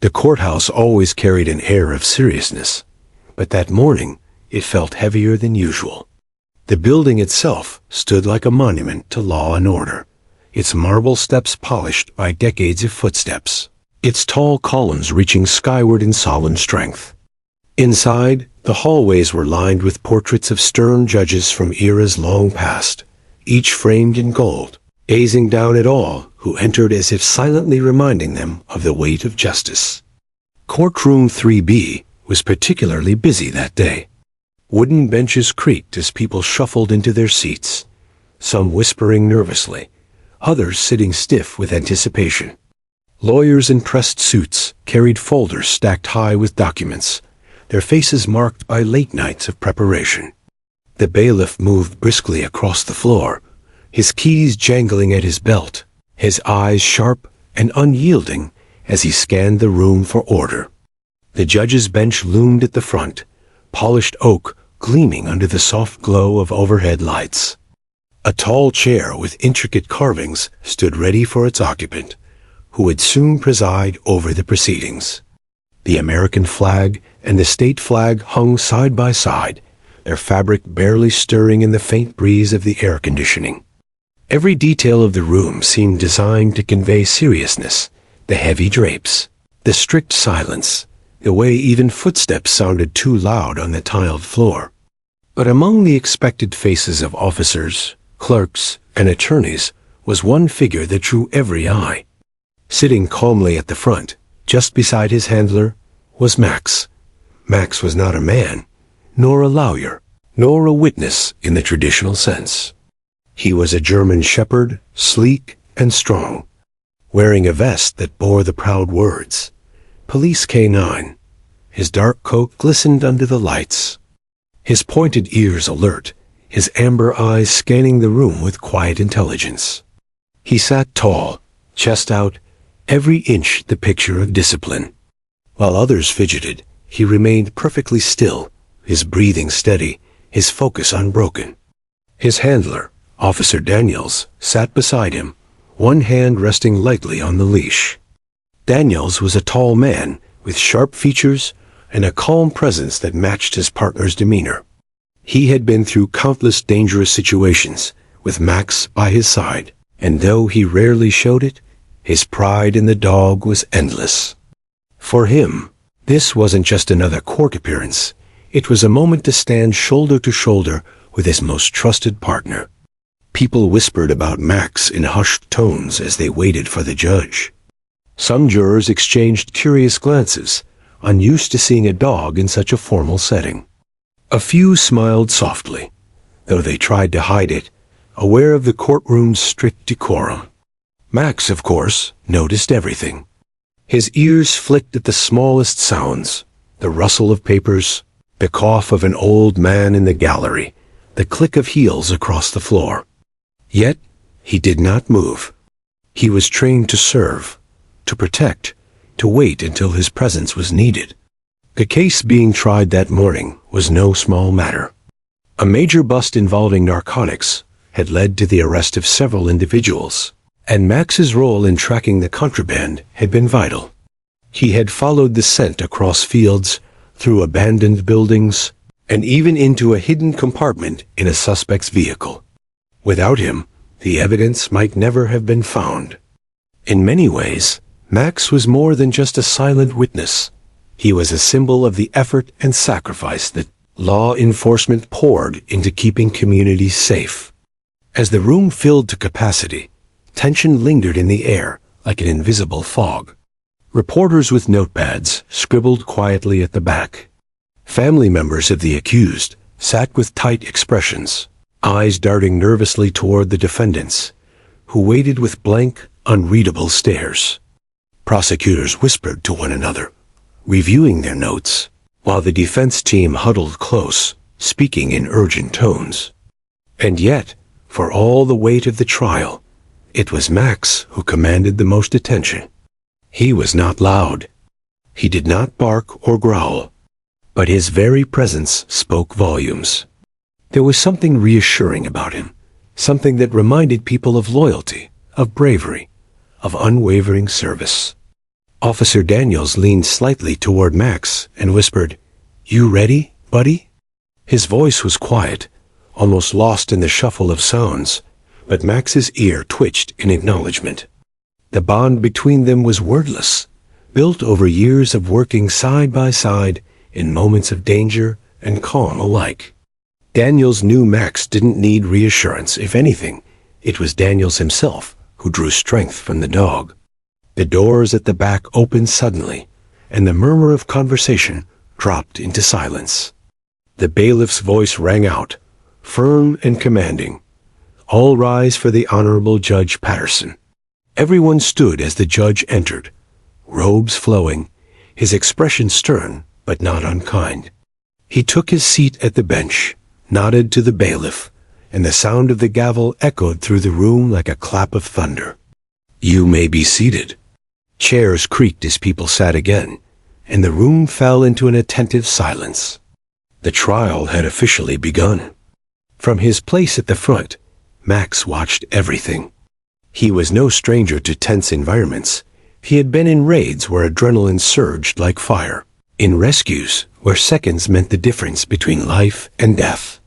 The courthouse always carried an air of seriousness, but that morning it felt heavier than usual. The building itself stood like a monument to law and order, its marble steps polished by decades of footsteps, its tall columns reaching skyward in solemn strength. Inside, the hallways were lined with portraits of stern judges from eras long past, each framed in gold, gazing down at all who entered as if silently reminding them of the weight of justice. Courtroom 3B was particularly busy that day. Wooden benches creaked as people shuffled into their seats, some whispering nervously, others sitting stiff with anticipation. Lawyers in pressed suits carried folders stacked high with documents, their faces marked by late nights of preparation. The bailiff moved briskly across the floor, his keys jangling at his belt, his eyes sharp and unyielding as he scanned the room for order. The judge's bench loomed at the front, polished oak gleaming under the soft glow of overhead lights. A tall chair with intricate carvings stood ready for its occupant, who would soon preside over the proceedings. The American flag and the state flag hung side by side, their fabric barely stirring in the faint breeze of the air conditioning. Every detail of the room seemed designed to convey seriousness, the heavy drapes, the strict silence, the way even footsteps sounded too loud on the tiled floor. But among the expected faces of officers, clerks, and attorneys was one figure that drew every eye. Sitting calmly at the front, just beside his handler, was Max. Max was not a man, nor a lawyer, nor a witness in the traditional sense. He was a German shepherd, sleek and strong, wearing a vest that bore the proud words, Police K9. His dark coat glistened under the lights, his pointed ears alert, his amber eyes scanning the room with quiet intelligence. He sat tall, chest out, every inch the picture of discipline. While others fidgeted, he remained perfectly still, his breathing steady, his focus unbroken. His handler, Officer Daniels, sat beside him, one hand resting lightly on the leash. Daniels was a tall man with sharp features and a calm presence that matched his partner's demeanor. He had been through countless dangerous situations with Max by his side, and though he rarely showed it, his pride in the dog was endless. For him, this wasn't just another court appearance. It was a moment to stand shoulder to shoulder with his most trusted partner. People whispered about Max in hushed tones as they waited for the judge. Some jurors exchanged curious glances, unused to seeing a dog in such a formal setting. A few smiled softly, though they tried to hide it, aware of the courtroom's strict decorum. Max, of course, noticed everything. His ears flicked at the smallest sounds, the rustle of papers, the cough of an old man in the gallery, the click of heels across the floor. Yet, he did not move. He was trained to serve, to protect, to wait until his presence was needed. The case being tried that morning was no small matter. A major bust involving narcotics had led to the arrest of several individuals, and Max's role in tracking the contraband had been vital. He had followed the scent across fields, through abandoned buildings, and even into a hidden compartment in a suspect's vehicle. Without him, the evidence might never have been found. In many ways, Max was more than just a silent witness. He was a symbol of the effort and sacrifice that law enforcement poured into keeping communities safe. As the room filled to capacity, tension lingered in the air like an invisible fog. Reporters with notepads scribbled quietly at the back. Family members of the accused sat with tight expressions, eyes darting nervously toward the defendants, who waited with blank, unreadable stares. Prosecutors whispered to one another, reviewing their notes, while the defense team huddled close, speaking in urgent tones. And yet, for all the weight of the trial, it was Max who commanded the most attention. He was not loud. He did not bark or growl, but his very presence spoke volumes. There was something reassuring about him, something that reminded people of loyalty, of bravery, of unwavering service. Officer Daniels leaned slightly toward Max and whispered, "You ready, buddy?" His voice was quiet, almost lost in the shuffle of sounds, but Max's ear twitched in acknowledgement. The bond between them was wordless, built over years of working side by side in moments of danger and calm alike. Daniels knew Max didn't need reassurance. If anything, it was Daniels himself who drew strength from the dog. The doors at the back opened suddenly, and the murmur of conversation dropped into silence. The bailiff's voice rang out, firm and commanding. "All rise for the Honorable Judge Patterson." Everyone stood as the judge entered, robes flowing, his expression stern but not unkind. He took his seat at the bench, nodded to the bailiff, and the sound of the gavel echoed through the room like a clap of thunder. "You may be seated." Chairs creaked as people sat again, and the room fell into an attentive silence. The trial had officially begun. From his place at the front, Max watched everything. He was no stranger to tense environments. He had been in raids where adrenaline surged like fire, in rescues where seconds meant the difference between life and death.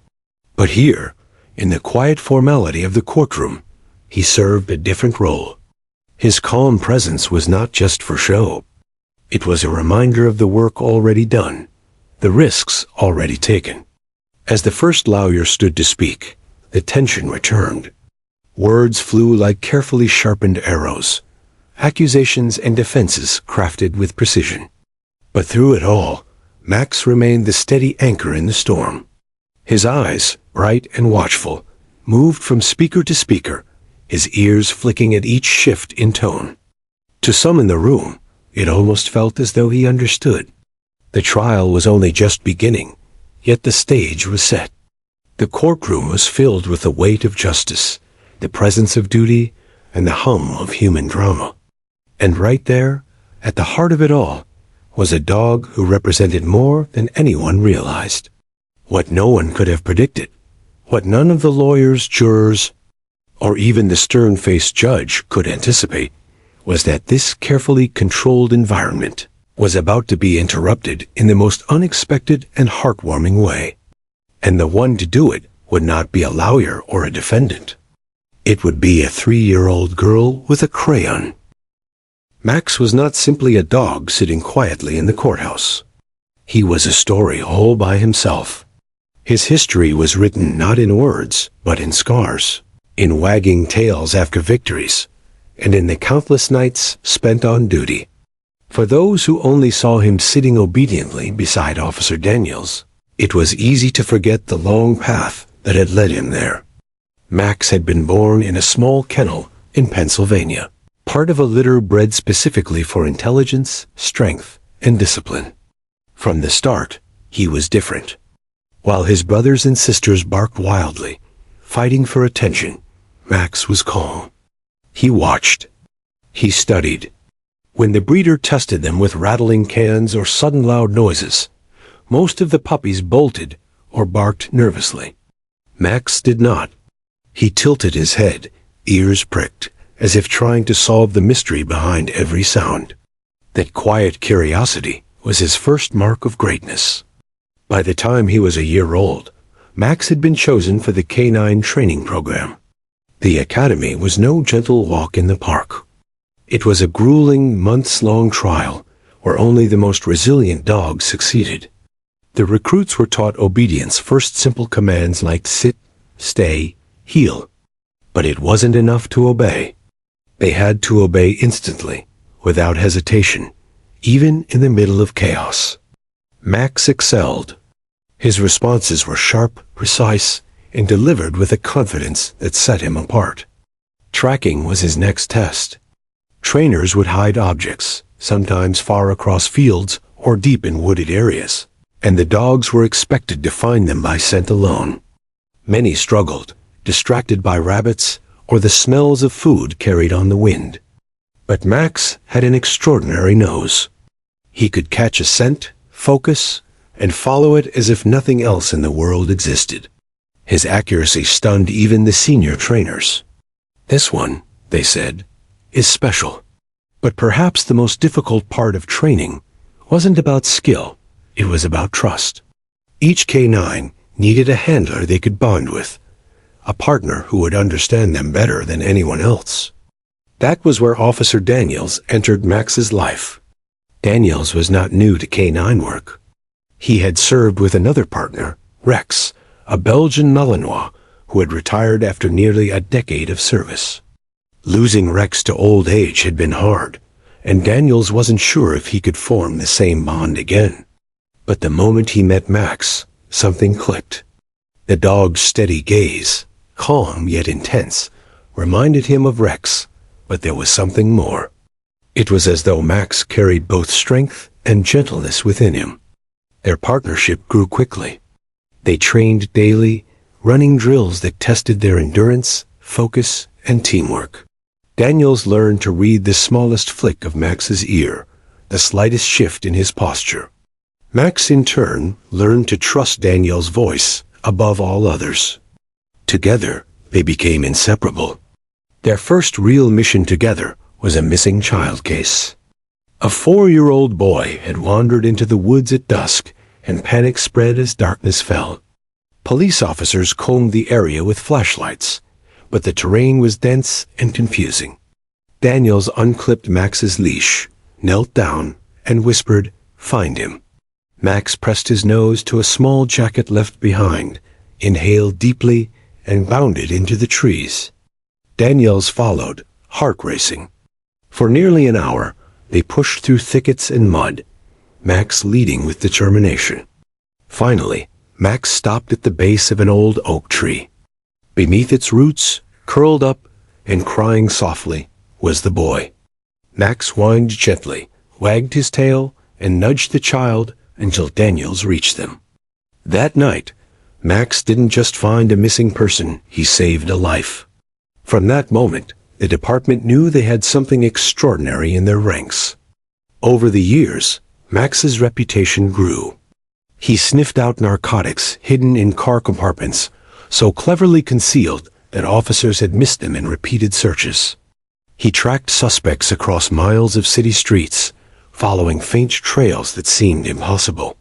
But here, in the quiet formality of the courtroom, he served a different role. His calm presence was not just for show. It was a reminder of the work already done, the risks already taken. As the first lawyer stood to speak, the tension returned. Words flew like carefully sharpened arrows, accusations and defenses crafted with precision. But through it all, Max remained the steady anchor in the storm. His eyes, bright and watchful, moved from speaker to speaker, his ears flicking at each shift in tone. To some in the room, it almost felt as though he understood. The trial was only just beginning, yet the stage was set. The courtroom was filled with the weight of justice, the presence of duty, and the hum of human drama. And right there, at the heart of it all, was a dog who represented more than anyone realized. What no one could have predicted, what none of the lawyers, jurors, or even the stern-faced judge could anticipate, was that this carefully controlled environment was about to be interrupted in the most unexpected and heartwarming way. And the one to do it would not be a lawyer or a defendant. It would be a 3-year-old girl with a crayon. Max was not simply a dog sitting quietly in the courthouse. He was a story all by himself. His history was written not in words, but in scars, in wagging tails after victories, and in the countless nights spent on duty. For those who only saw him sitting obediently beside Officer Daniels, it was easy to forget the long path that had led him there. Max had been born in a small kennel in Pennsylvania, part of a litter bred specifically for intelligence, strength, and discipline. From the start, he was different. While his brothers and sisters barked wildly, fighting for attention, Max was calm. He watched. He studied. When the breeder tested them with rattling cans or sudden loud noises, most of the puppies bolted or barked nervously. Max did not. He tilted his head, ears pricked, as if trying to solve the mystery behind every sound. That quiet curiosity was his first mark of greatness. By the time he was a year old, Max had been chosen for the Canine Training Program. The academy was no gentle walk in the park. It was a grueling, months-long trial where only the most resilient dogs succeeded. The recruits were taught obedience, first simple commands like sit, stay, heel. But it wasn't enough to obey. They had to obey instantly, without hesitation, even in the middle of chaos. Max excelled. His responses were sharp, precise, and delivered with a confidence that set him apart. Tracking was his next test. Trainers would hide objects, sometimes far across fields or deep in wooded areas, and the dogs were expected to find them by scent alone. Many struggled, distracted by rabbits or the smells of food carried on the wind. But Max had an extraordinary nose. He could catch a scent, focus, and follow it as if nothing else in the world existed. His accuracy stunned even the senior trainers. "This one," they said, "is special. But perhaps the most difficult part of training wasn't about skill, it was about trust. Each K9 needed a handler they could bond with, a partner who would understand them better than anyone else. That was where Officer Daniels entered Max's life. Daniels was not new to K9 work. He had served with another partner, Rex, a Belgian Malinois who had retired after nearly a decade of service. Losing Rex to old age had been hard, and Daniels wasn't sure if he could form the same bond again. But the moment he met Max, something clicked. The dog's steady gaze, calm yet intense, reminded him of Rex, but there was something more. It was as though Max carried both strength and gentleness within him. Their partnership grew quickly. They trained daily, running drills that tested their endurance, focus, and teamwork. Daniels learned to read the smallest flick of Max's ear, the slightest shift in his posture. Max, in turn, learned to trust Daniels' voice above all others. Together, they became inseparable. Their first real mission together was a missing child case. A 4-year-old boy had wandered into the woods at dusk, and panic spread as darkness fell. Police officers combed the area with flashlights, but the terrain was dense and confusing. Daniels unclipped Max's leash, knelt down, and whispered, "Find him." Max pressed his nose to a small jacket left behind, inhaled deeply, and bounded into the trees. Daniels followed, heart racing. For nearly an hour, they pushed through thickets and mud, Max leading with determination. Finally, Max stopped at the base of an old oak tree. Beneath its roots, curled up and crying softly, was the boy. Max whined gently, wagged his tail, and nudged the child until Daniels reached them. That night, Max didn't just find a missing person, he saved a life. From that moment, the department knew they had something extraordinary in their ranks. Over the years, Max's reputation grew. He sniffed out narcotics hidden in car compartments, so cleverly concealed that officers had missed them in repeated searches. He tracked suspects across miles of city streets, following faint trails that seemed impossible.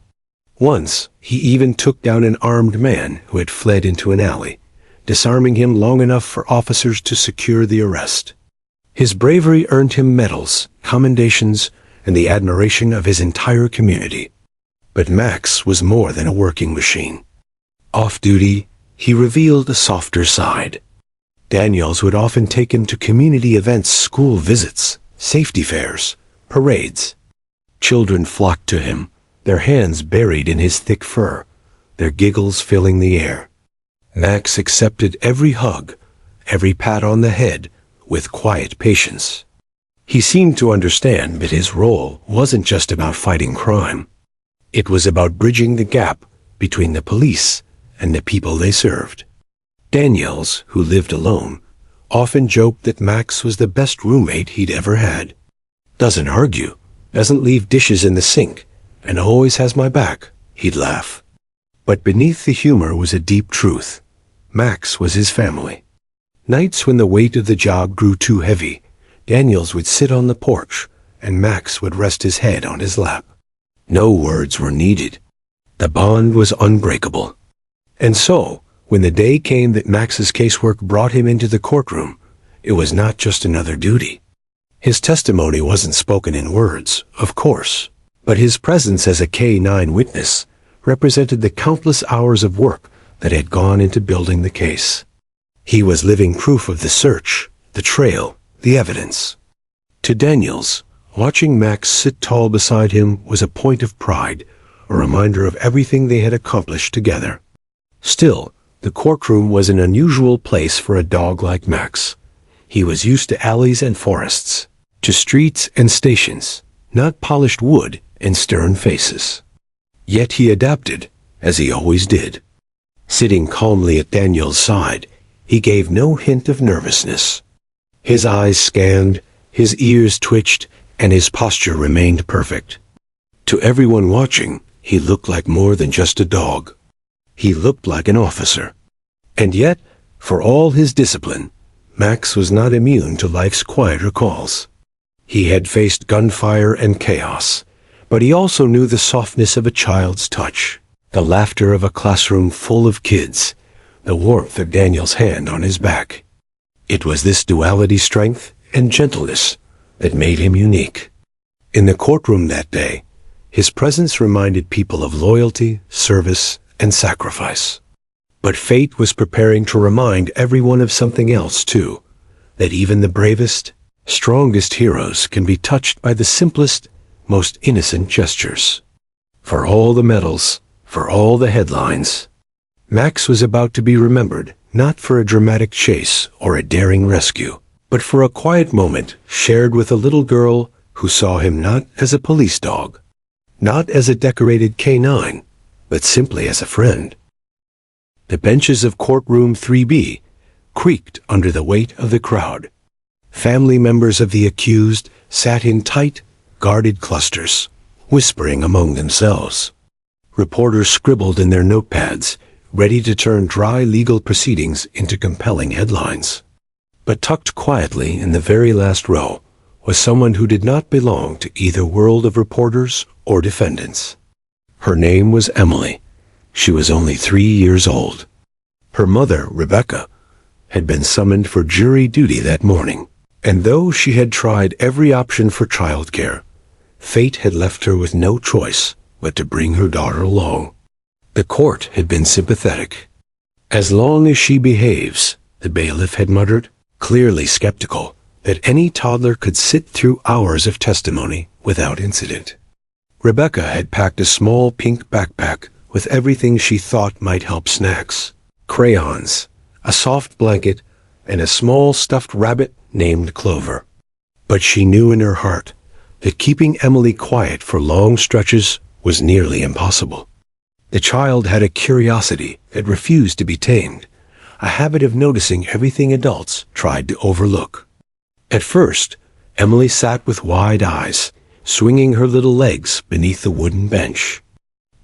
Once, he even took down an armed man who had fled into an alley, disarming him long enough for officers to secure the arrest. His bravery earned him medals, commendations, and the admiration of his entire community. But Max was more than a working machine. Off-duty, he revealed a softer side. Daniels would often take him to community events, school visits, safety fairs, parades. Children flocked to him, their hands buried in his thick fur, their giggles filling the air. Max accepted every hug, every pat on the head, with quiet patience. He seemed to understand that his role wasn't just about fighting crime. It was about bridging the gap between the police and the people they served. Daniels, who lived alone, often joked that Max was the best roommate he'd ever had. "Doesn't argue, doesn't leave dishes in the sink, and always has my back," he'd laugh. But beneath the humor was a deep truth. Max was his family. Nights when the weight of the job grew too heavy, Daniels would sit on the porch, and Max would rest his head on his lap. No words were needed. The bond was unbreakable. And so, when the day came that Max's casework brought him into the courtroom, it was not just another duty. His testimony wasn't spoken in words, of course, but his presence as a K9 witness represented the countless hours of work that had gone into building the case. He was living proof of the search, the trail, the evidence. To Daniels, watching Max sit tall beside him was a point of pride, a reminder of everything they had accomplished together. Still, the courtroom was an unusual place for a dog like Max. He was used to alleys and forests, to streets and stations, not polished wood and stern faces. Yet he adapted, as he always did. Sitting calmly at Daniel's side, he gave no hint of nervousness. His eyes scanned, his ears twitched, and his posture remained perfect. To everyone watching, he looked like more than just a dog. He looked like an officer. And yet, for all his discipline, Max was not immune to life's quieter calls. He had faced gunfire and chaos, but he also knew the softness of a child's touch, the laughter of a classroom full of kids, the warmth of Daniel's hand on his back. It was this duality, strength and gentleness, that made him unique. In the courtroom that day, his presence reminded people of loyalty, service, and sacrifice. But fate was preparing to remind everyone of something else too, that even the bravest, strongest heroes can be touched by the simplest, most innocent gestures. For all the medals, for all the headlines, Max was about to be remembered not for a dramatic chase or a daring rescue, but for a quiet moment shared with a little girl who saw him not as a police dog, not as a decorated canine, but simply as a friend. The benches of courtroom 3B creaked under the weight of the crowd. Family members of the accused sat in tight, guarded clusters, whispering among themselves. Reporters scribbled in their notepads, ready to turn dry legal proceedings into compelling headlines. But tucked quietly in the very last row was someone who did not belong to either world of reporters or defendants. Her name was Emily. She was only 3 years old. Her mother, Rebecca, had been summoned for jury duty that morning, and though she had tried every option for childcare, fate had left her with no choice but to bring her daughter along. The court had been sympathetic. "As long as she behaves," the bailiff had muttered, clearly skeptical that any toddler could sit through hours of testimony without incident. Rebecca had packed a small pink backpack with everything she thought might help: snacks, crayons, a soft blanket, and a small stuffed rabbit named Clover. But she knew in her heart that keeping Emily quiet for long stretches was nearly impossible. The child had a curiosity that refused to be tamed, a habit of noticing everything adults tried to overlook. At first, Emily sat with wide eyes, swinging her little legs beneath the wooden bench.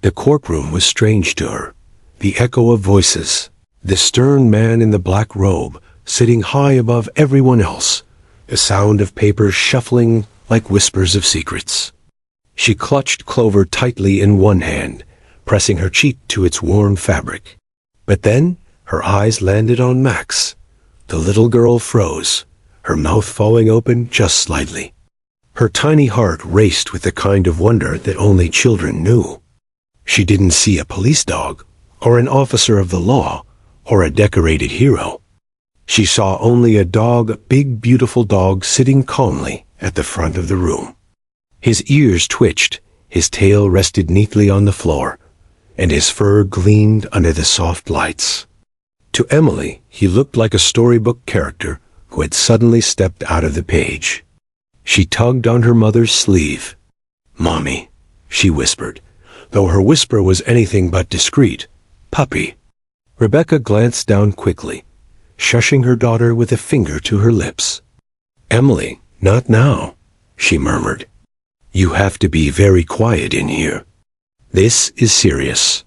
The courtroom was strange to her. The echo of voices, the stern man in the black robe sitting high above everyone else, the sound of papers shuffling like whispers of secrets. She clutched Clover tightly in one hand, pressing her cheek to its warm fabric. But then her eyes landed on Max. The little girl froze, her mouth falling open just slightly. Her tiny heart raced with the kind of wonder that only children knew. She didn't see a police dog, or an officer of the law, or a decorated hero. She saw only a big beautiful dog sitting calmly at the front of the room. His ears twitched, his tail rested neatly on the floor, and his fur gleamed under the soft lights. To Emily, he looked like a storybook character who had suddenly stepped out of the page. She tugged on her mother's sleeve. "Mommy," she whispered, though her whisper was anything but discreet. "Puppy." Rebecca glanced down quickly, shushing her daughter with a finger to her lips. "Emily, not now," she murmured. "You have to be very quiet in here. This is serious."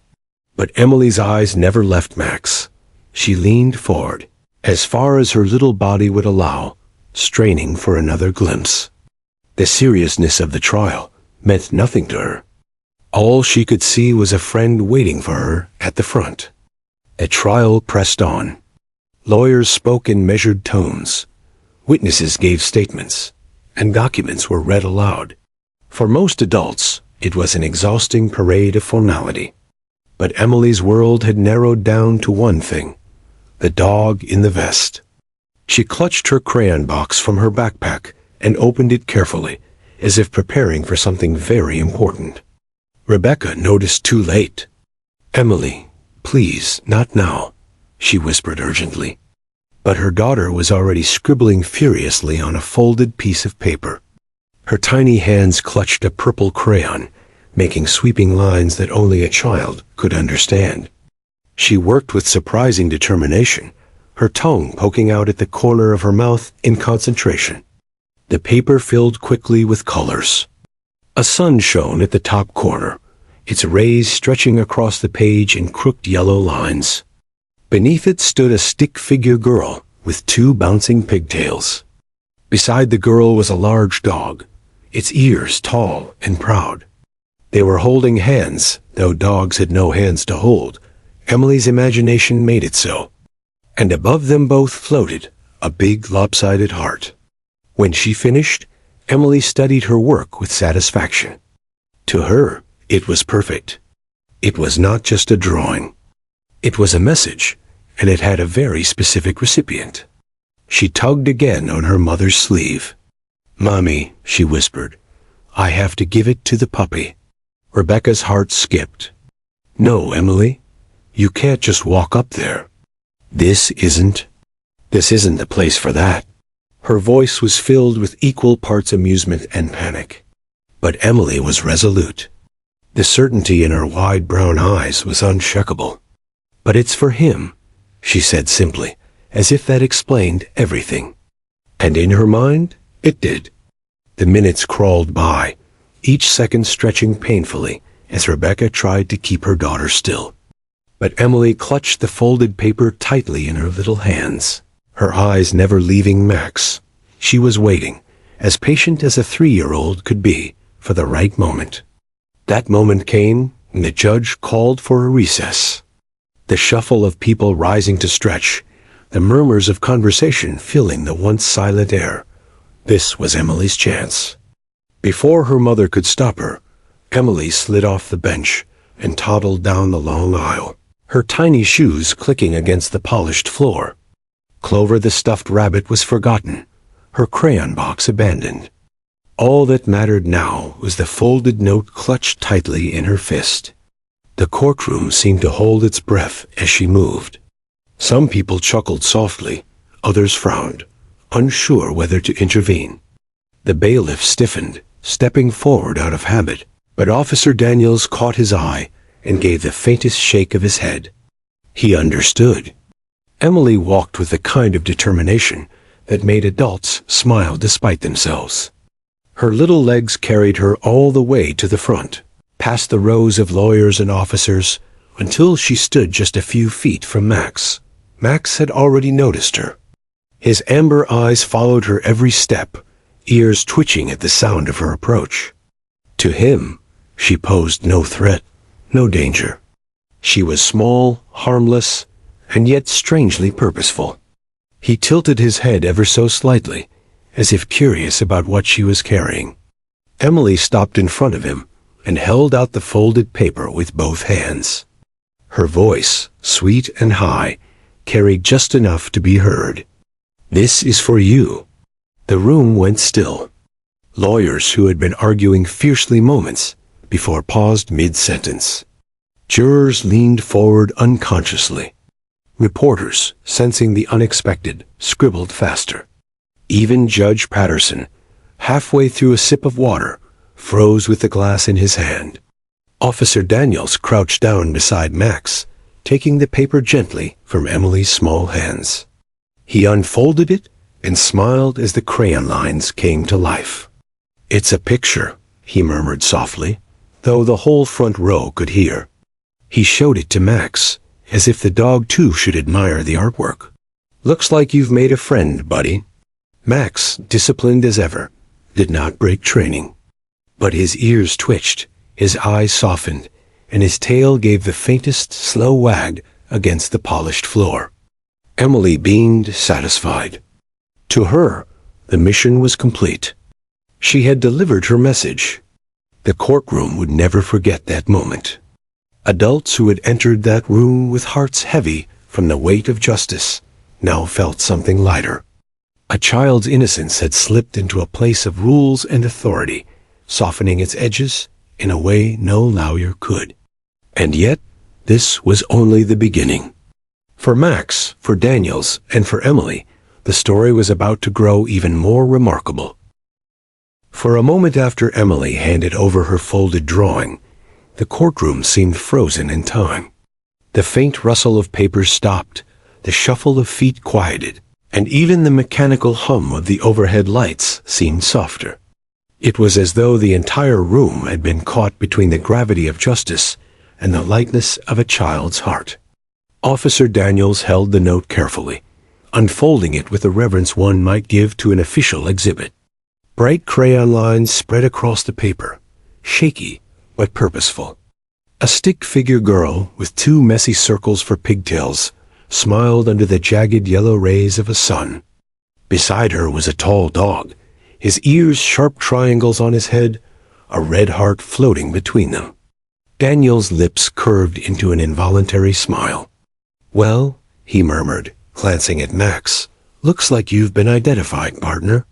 But Emily's eyes never left Max. She leaned forward, as far as her little body would allow, straining for another glimpse. The seriousness of the trial meant nothing to her. All she could see was a friend waiting for her at the front. The trial pressed on. Lawyers spoke in measured tones. Witnesses gave statements, and documents were read aloud. For most adults, it was an exhausting parade of formality. But Emily's world had narrowed down to one thing: the dog in the vest. She clutched her crayon box from her backpack and opened it carefully, as if preparing for something very important. Rebecca noticed too late. "Emily, please, not now," she whispered urgently. But her daughter was already scribbling furiously on a folded piece of paper. Her tiny hands clutched a purple crayon, making sweeping lines that only a child could understand. She worked with surprising determination, her tongue poking out at the corner of her mouth in concentration. The paper filled quickly with colors. A sun shone at the top corner, its rays stretching across the page in crooked yellow lines. Beneath it stood a stick-figure girl with 2 bouncing pigtails. Beside the girl was a large dog, its ears tall and proud. They were holding hands, though dogs had no hands to hold. Emily's imagination made it so. And above them both floated a big lopsided heart. When she finished, Emily studied her work with satisfaction. To her, it was perfect. It was not just a drawing. It was a message, and it had a very specific recipient. She tugged again on her mother's sleeve. "Mommy," she whispered, "I have to give it to the puppy." Rebecca's heart skipped. "No, Emily, you can't just walk up there. This isn't the place for that." Her voice was filled with equal parts amusement and panic. But Emily was resolute. The certainty in her wide brown eyes was unshakable. "But it's for him," she said simply, as if that explained everything. And in her mind, it did. The minutes crawled by, each second stretching painfully as Rebecca tried to keep her daughter still. But Emily clutched the folded paper tightly in her little hands, her eyes never leaving Max. She was waiting, as patient as a 3-year-old could be, for the right moment. That moment came when the judge called for a recess. The shuffle of people rising to stretch, the murmurs of conversation filling the once silent air. This was Emily's chance. Before her mother could stop her, Emily slid off the bench and toddled down the long aisle, her tiny shoes clicking against the polished floor. Clover the stuffed rabbit was forgotten, her crayon box abandoned. All that mattered now was the folded note clutched tightly in her fist. The courtroom seemed to hold its breath as she moved. Some people chuckled softly, others frowned, unsure whether to intervene. The bailiff stiffened, stepping forward out of habit, but Officer Daniels caught his eye and gave the faintest shake of his head. He understood. Emily walked with the kind of determination that made adults smile despite themselves. Her little legs carried her all the way to the front, past the rows of lawyers and officers, until she stood just a few feet from Max. Max had already noticed her. His amber eyes followed her every step, ears twitching at the sound of her approach. To him, she posed no threat, no danger. She was small, harmless, and yet strangely purposeful. He tilted his head ever so slightly, as if curious about what she was carrying. Emily stopped in front of him and held out the folded paper with both hands. Her voice, sweet and high, carried just enough to be heard. "This is for you." The room went still. Lawyers who had been arguing fiercely moments before paused mid-sentence. Jurors leaned forward unconsciously. Reporters, sensing the unexpected, scribbled faster. Even Judge Patterson, halfway through a sip of water, froze with the glass in his hand. Officer Daniels crouched down beside Max, taking the paper gently from Emily's small hands. He unfolded it and smiled as the crayon lines came to life. "It's a picture," he murmured softly, though the whole front row could hear. He showed it to Max, as if the dog too should admire the artwork. "Looks like you've made a friend, buddy." Max, disciplined as ever, did not break training. But his ears twitched, his eyes softened, and his tail gave the faintest, slow wag against the polished floor. Emily beamed, satisfied. To her, the mission was complete. She had delivered her message. The courtroom would never forget that moment. Adults who had entered that room with hearts heavy from the weight of justice now felt something lighter. A child's innocence had slipped into a place of rules and authority, softening its edges in a way no lawyer could. And yet, this was only the beginning. For Max, for Daniels, and for Emily, the story was about to grow even more remarkable. For a moment after Emily handed over her folded drawing, the courtroom seemed frozen in time. The faint rustle of papers stopped, the shuffle of feet quieted, and even the mechanical hum of the overhead lights seemed softer. It was as though the entire room had been caught between the gravity of justice and the lightness of a child's heart. Officer Daniels held the note carefully, unfolding it with the reverence one might give to an official exhibit. Bright crayon lines spread across the paper, shaky but purposeful. A stick-figure girl with two messy circles for pigtails smiled under the jagged yellow rays of a sun. Beside her was a tall dog, his ears sharp triangles on his head, a red heart floating between them. Daniel's lips curved into an involuntary smile. "Well," he murmured, glancing at Max, "looks like you've been identified, partner."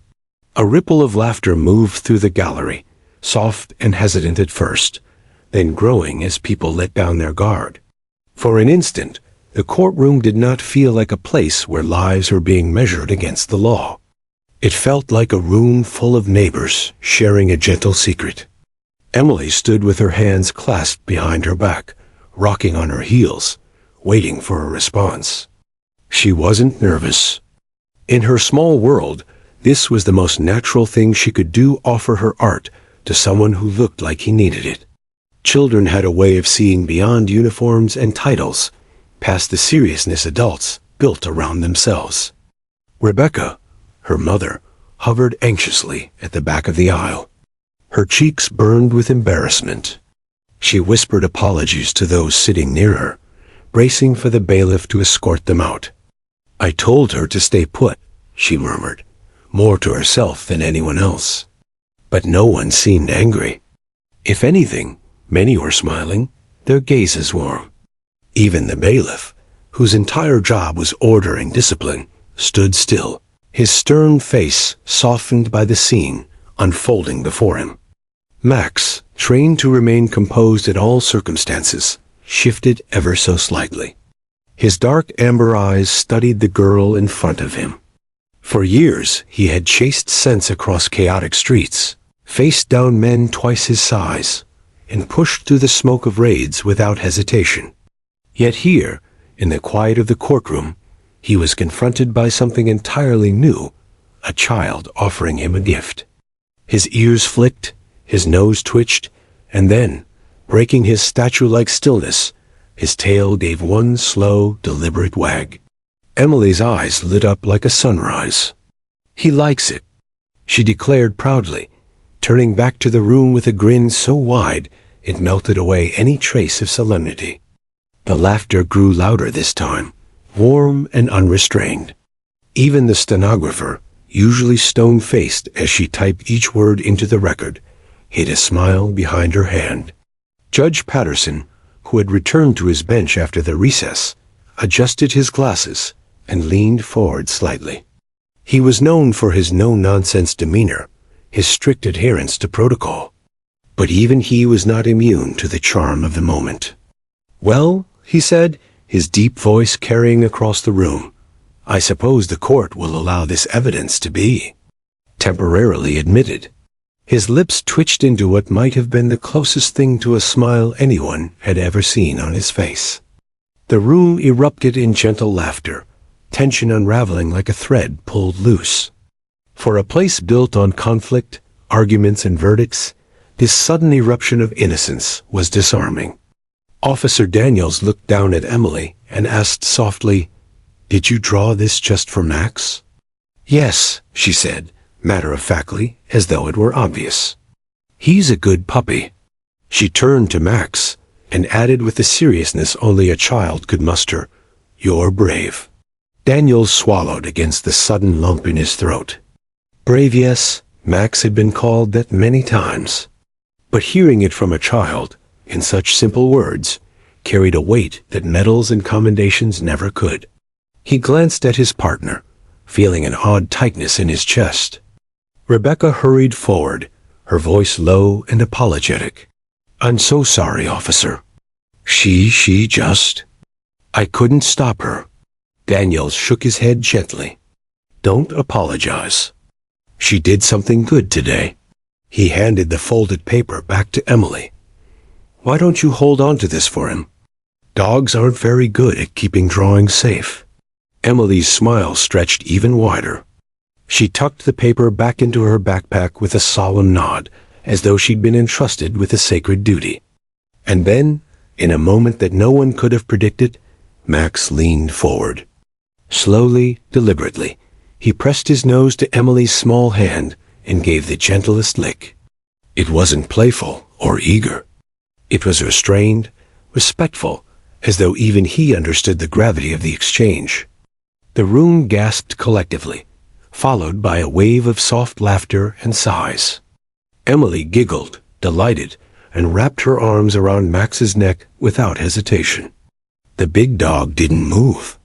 A ripple of laughter moved through the gallery, soft and hesitant at first, then growing as people let down their guard. For an instant, the courtroom did not feel like a place where lives were being measured against the law. It felt like a room full of neighbors sharing a gentle secret. Emily stood with her hands clasped behind her back, rocking on her heels, waiting for a response. She wasn't nervous. In her small world, this was the most natural thing she could do: offer her art to someone who looked like he needed it. Children had a way of seeing beyond uniforms and titles, past the seriousness adults built around themselves. Rebecca, her mother, hovered anxiously at the back of the aisle. Her cheeks burned with embarrassment. She whispered apologies to those sitting near her, bracing for the bailiff to escort them out. "I told her to stay put," she murmured, more to herself than anyone else. But no one seemed angry. If anything, many were smiling, their gazes warm. Even the bailiff, whose entire job was order and discipline, stood still, his stern face softened by the scene unfolding before him. Max, trained to remain composed in all circumstances, shifted ever so slightly. His dark amber eyes studied the girl in front of him. For years, he had chased scents across chaotic streets, faced down men twice his size, and pushed through the smoke of raids without hesitation. Yet here, in the quiet of the courtroom, he was confronted by something entirely new, a child offering him a gift. His ears flicked, his nose twitched, and then, breaking his statue-like stillness, his tail gave one slow, deliberate wag. Emily's eyes lit up like a sunrise. "He likes it," she declared proudly, turning back to the room with a grin so wide it melted away any trace of solemnity. The laughter grew louder this time, warm and unrestrained. Even the stenographer, usually stone-faced as she typed each word into the record, hid a smile behind her hand. Judge Patterson, who had returned to his bench after the recess, adjusted his glasses and leaned forward slightly. He was known for his no-nonsense demeanor, his strict adherence to protocol. But even he was not immune to the charm of the moment. "Well," he said, his deep voice carrying across the room, "I suppose the court will allow this evidence to be temporarily admitted." His lips twitched into what might have been the closest thing to a smile anyone had ever seen on his face. The room erupted in gentle laughter, tension unraveling like a thread pulled loose. For a place built on conflict, arguments, and verdicts, this sudden eruption of innocence was disarming. Officer Daniels looked down at Emily and asked softly, "Did you draw this just for Max?" "Yes," she said, matter-of-factly, as though it were obvious. "He's a good puppy." She turned to Max and added with the seriousness only a child could muster, "You're brave." Daniels swallowed against the sudden lump in his throat. Brave, yes, Max had been called that many times. But hearing it from a child, in such simple words, carried a weight that medals and commendations never could. He glanced at his partner, feeling an odd tightness in his chest. Rebecca hurried forward, her voice low and apologetic. "I'm so sorry, officer. She just... I couldn't stop her." Daniels shook his head gently. "Don't apologize. She did something good today." He handed the folded paper back to Emily. "Why don't you hold on to this for him? Dogs aren't very good at keeping drawings safe." Emily's smile stretched even wider. She tucked the paper back into her backpack with a solemn nod, as though she'd been entrusted with a sacred duty. And then, in a moment that no one could have predicted, Max leaned forward. Slowly, deliberately, he pressed his nose to Emily's small hand and gave the gentlest lick. It wasn't playful or eager. It was restrained, respectful, as though even he understood the gravity of the exchange. The room gasped collectively, followed by a wave of soft laughter and sighs. Emily giggled, delighted, and wrapped her arms around Max's neck without hesitation. The big dog didn't move.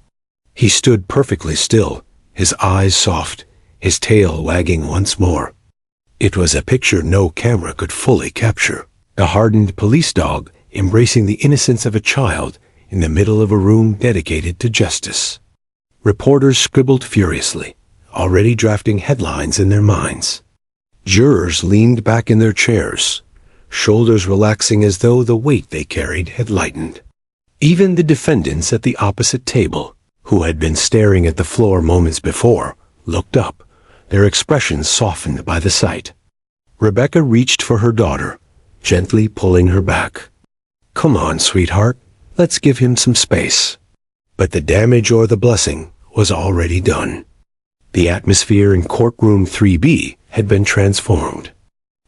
He stood perfectly still, his eyes soft, his tail wagging once more. It was a picture no camera could fully capture. A hardened police dog embracing the innocence of a child in the middle of a room dedicated to justice. Reporters scribbled furiously, already drafting headlines in their minds. Jurors leaned back in their chairs, shoulders relaxing as though the weight they carried had lightened. Even the defendants at the opposite table, who had been staring at the floor moments before, looked up, their expressions softened by the sight. Rebecca reached for her daughter, gently pulling her back. "Come on, sweetheart, let's give him some space." But the damage or the blessing was already done. The atmosphere in courtroom 3B had been transformed.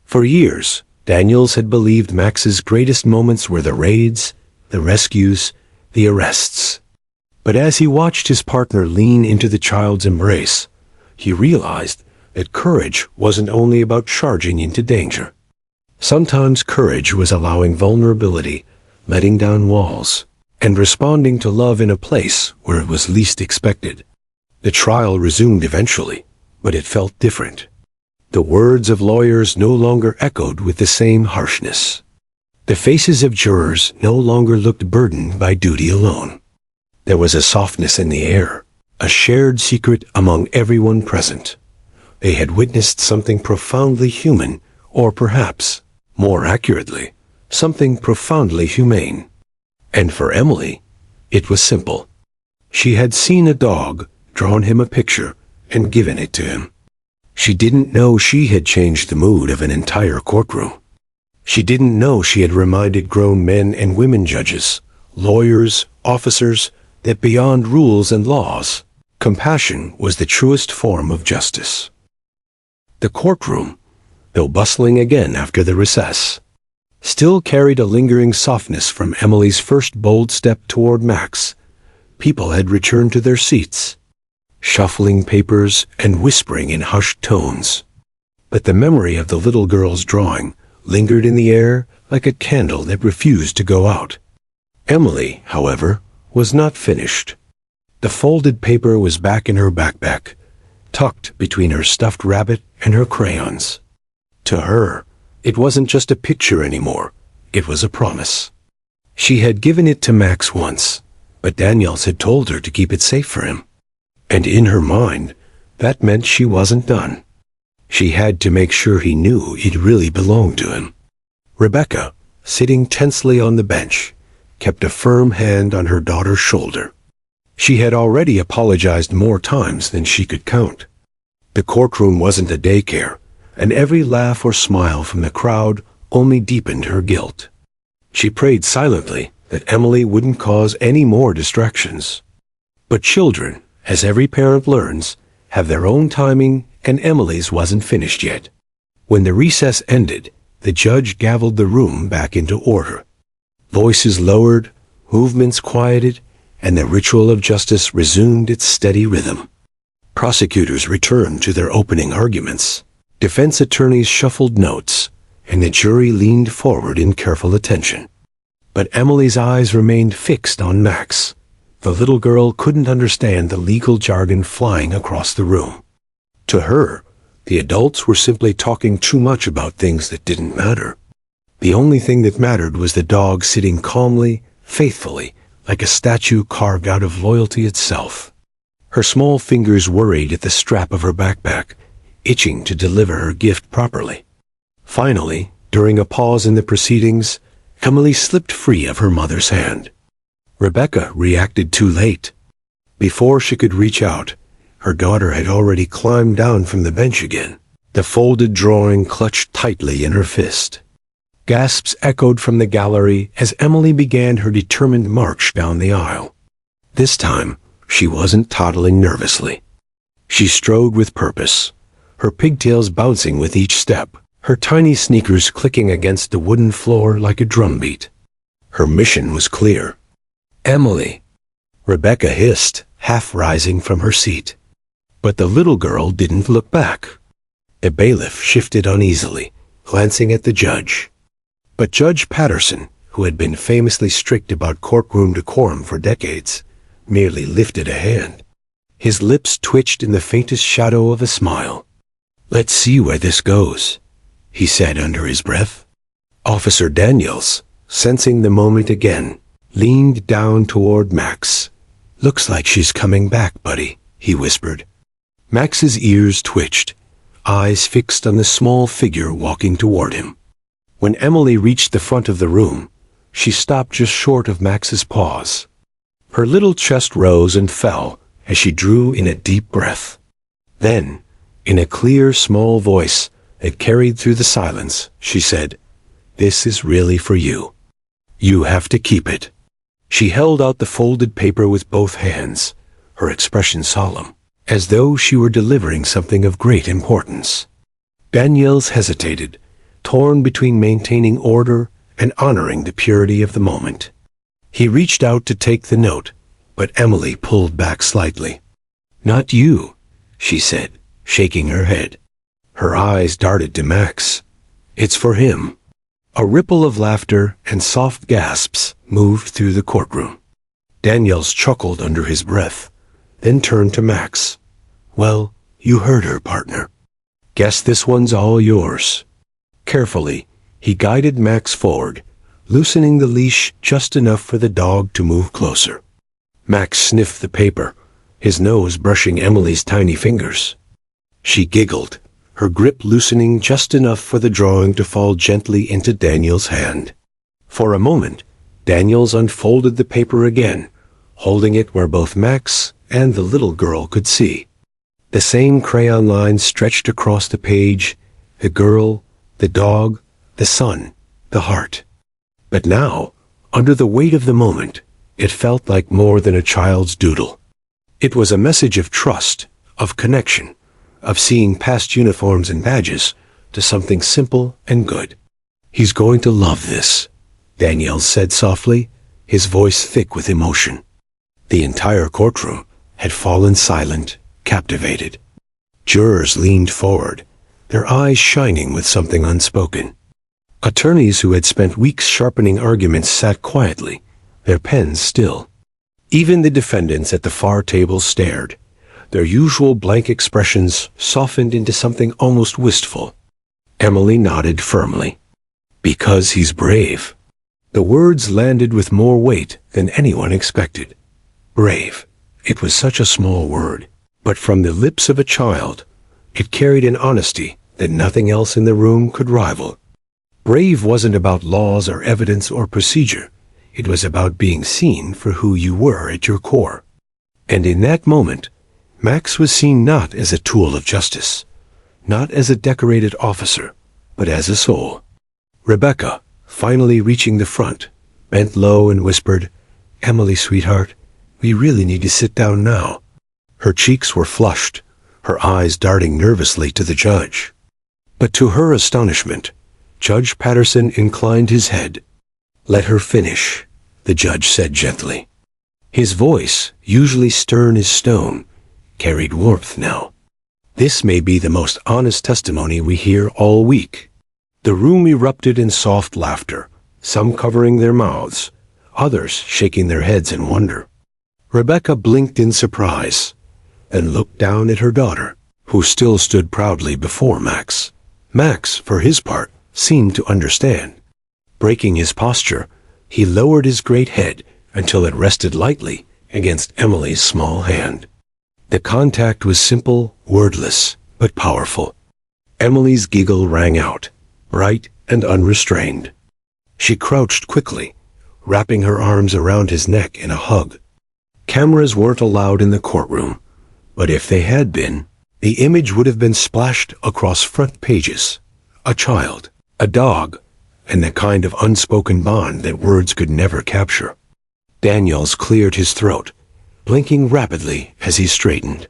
For years, Daniels had believed Max's greatest moments were the raids, the rescues, the arrests. But as he watched his partner lean into the child's embrace, he realized that courage wasn't only about charging into danger. Sometimes courage was allowing vulnerability, letting down walls, and responding to love in a place where it was least expected. The trial resumed eventually, but it felt different. The words of lawyers no longer echoed with the same harshness. The faces of jurors no longer looked burdened by duty alone. There was a softness in the air, a shared secret among everyone present. They had witnessed something profoundly human, or perhaps, more accurately, something profoundly humane. And for Emily, it was simple. She had seen a dog, drawn him a picture, and given it to him. She didn't know she had changed the mood of an entire courtroom. She didn't know she had reminded grown men and women judges, lawyers, officers, that beyond rules and laws, compassion was the truest form of justice. The courtroom, though bustling again after the recess, still carried a lingering softness from Emily's first bold step toward Max. People had returned to their seats, shuffling papers and whispering in hushed tones. But the memory of the little girl's drawing lingered in the air like a candle that refused to go out. Emily, however, was not finished. The folded paper was back in her backpack, tucked between her stuffed rabbit and her crayons. To her, it wasn't just a picture anymore, it was a promise. She had given it to Max once, but Daniels had told her to keep it safe for him. And in her mind, that meant she wasn't done. She had to make sure he knew it really belonged to him. Rebecca, sitting tensely on the bench, kept a firm hand on her daughter's shoulder. She had already apologized more times than she could count. The courtroom wasn't a daycare, and every laugh or smile from the crowd only deepened her guilt. She prayed silently that Emily wouldn't cause any more distractions. But children, as every parent learns, have their own timing, and Emily's wasn't finished yet. When the recess ended, the judge gavelled the room back into order. Voices lowered, movements quieted, and the ritual of justice resumed its steady rhythm. Prosecutors returned to their opening arguments. Defense attorneys shuffled notes, and the jury leaned forward in careful attention. But Emily's eyes remained fixed on Max. The little girl couldn't understand the legal jargon flying across the room. To her, the adults were simply talking too much about things that didn't matter. The only thing that mattered was the dog sitting calmly, faithfully, like a statue carved out of loyalty itself. Her small fingers worried at the strap of her backpack, itching to deliver her gift properly. Finally, during a pause in the proceedings, Emily slipped free of her mother's hand. Rebecca reacted too late. Before she could reach out, her daughter had already climbed down from the bench again, the folded drawing clutched tightly in her fist. Gasps echoed from the gallery as Emily began her determined march down the aisle. This time, she wasn't toddling nervously. She strode with purpose, her pigtails bouncing with each step, her tiny sneakers clicking against the wooden floor like a drumbeat. Her mission was clear. "Emily," Rebecca hissed, half rising from her seat. But the little girl didn't look back. The bailiff shifted uneasily, glancing at the judge. But Judge Patterson, who had been famously strict about courtroom decorum for decades, merely lifted a hand. His lips twitched in the faintest shadow of a smile. "Let's see where this goes," he said under his breath. Officer Daniels, sensing the moment again, leaned down toward Max. "Looks like she's coming back, buddy," he whispered. Max's ears twitched, eyes fixed on the small figure walking toward him. When Emily reached the front of the room, she stopped just short of Max's paws. Her little chest rose and fell as she drew in a deep breath. Then, in a clear, small voice that carried through the silence, she said, "This is really for you. You have to keep it." She held out the folded paper with both hands, her expression solemn, as though she were delivering something of great importance. Daniels hesitated, torn between maintaining order and honoring the purity of the moment. He reached out to take the note, but Emily pulled back slightly. "Not you," she said, shaking her head. Her eyes darted to Max. "It's for him." A ripple of laughter and soft gasps moved through the courtroom. Daniels chuckled under his breath, then turned to Max. "Well, you heard her, partner. Guess this one's all yours." Carefully, he guided Max forward, loosening the leash just enough for the dog to move closer. Max sniffed the paper, his nose brushing Emily's tiny fingers. She giggled, her grip loosening just enough for the drawing to fall gently into Daniel's hand. For a moment, Daniels unfolded the paper again, holding it where both Max and the little girl could see. The same crayon lines stretched across the page, the girl, the dog, the sun, the heart. But now, under the weight of the moment, it felt like more than a child's doodle. It was a message of trust, of connection, of seeing past uniforms and badges to something simple and good. "He's going to love this," Daniels said softly, his voice thick with emotion. The entire courtroom had fallen silent, captivated. Jurors leaned forward, their eyes shining with something unspoken. Attorneys who had spent weeks sharpening arguments sat quietly, their pens still. Even the defendants at the far table stared, their usual blank expressions softened into something almost wistful. Emily nodded firmly. "Because he's brave." The words landed with more weight than anyone expected. Brave. It was such a small word, but from the lips of a child, it carried an honesty that nothing else in the room could rival. Brave wasn't about laws or evidence or procedure. It was about being seen for who you were at your core. And in that moment, Max was seen not as a tool of justice, not as a decorated officer, but as a soul. Rebecca, finally reaching the front, bent low and whispered, "Emily, sweetheart, we really need to sit down now." Her cheeks were flushed, her eyes darting nervously to the judge. But to her astonishment, Judge Patterson inclined his head. "Let her finish," the judge said gently. His voice, usually stern as stone, carried warmth now. "This may be the most honest testimony we hear all week." The room erupted in soft laughter, some covering their mouths, others shaking their heads in wonder. Rebecca blinked in surprise, and looked down at her daughter, who still stood proudly before Max. Max, for his part, seemed to understand. Breaking his posture, he lowered his great head until it rested lightly against Emily's small hand. The contact was simple, wordless, but powerful. Emily's giggle rang out, bright and unrestrained. She crouched quickly, wrapping her arms around his neck in a hug. Cameras weren't allowed in the courtroom, but if they had been, the image would have been splashed across front pages. A child, a dog, and the kind of unspoken bond that words could never capture. Daniels cleared his throat, blinking rapidly as he straightened.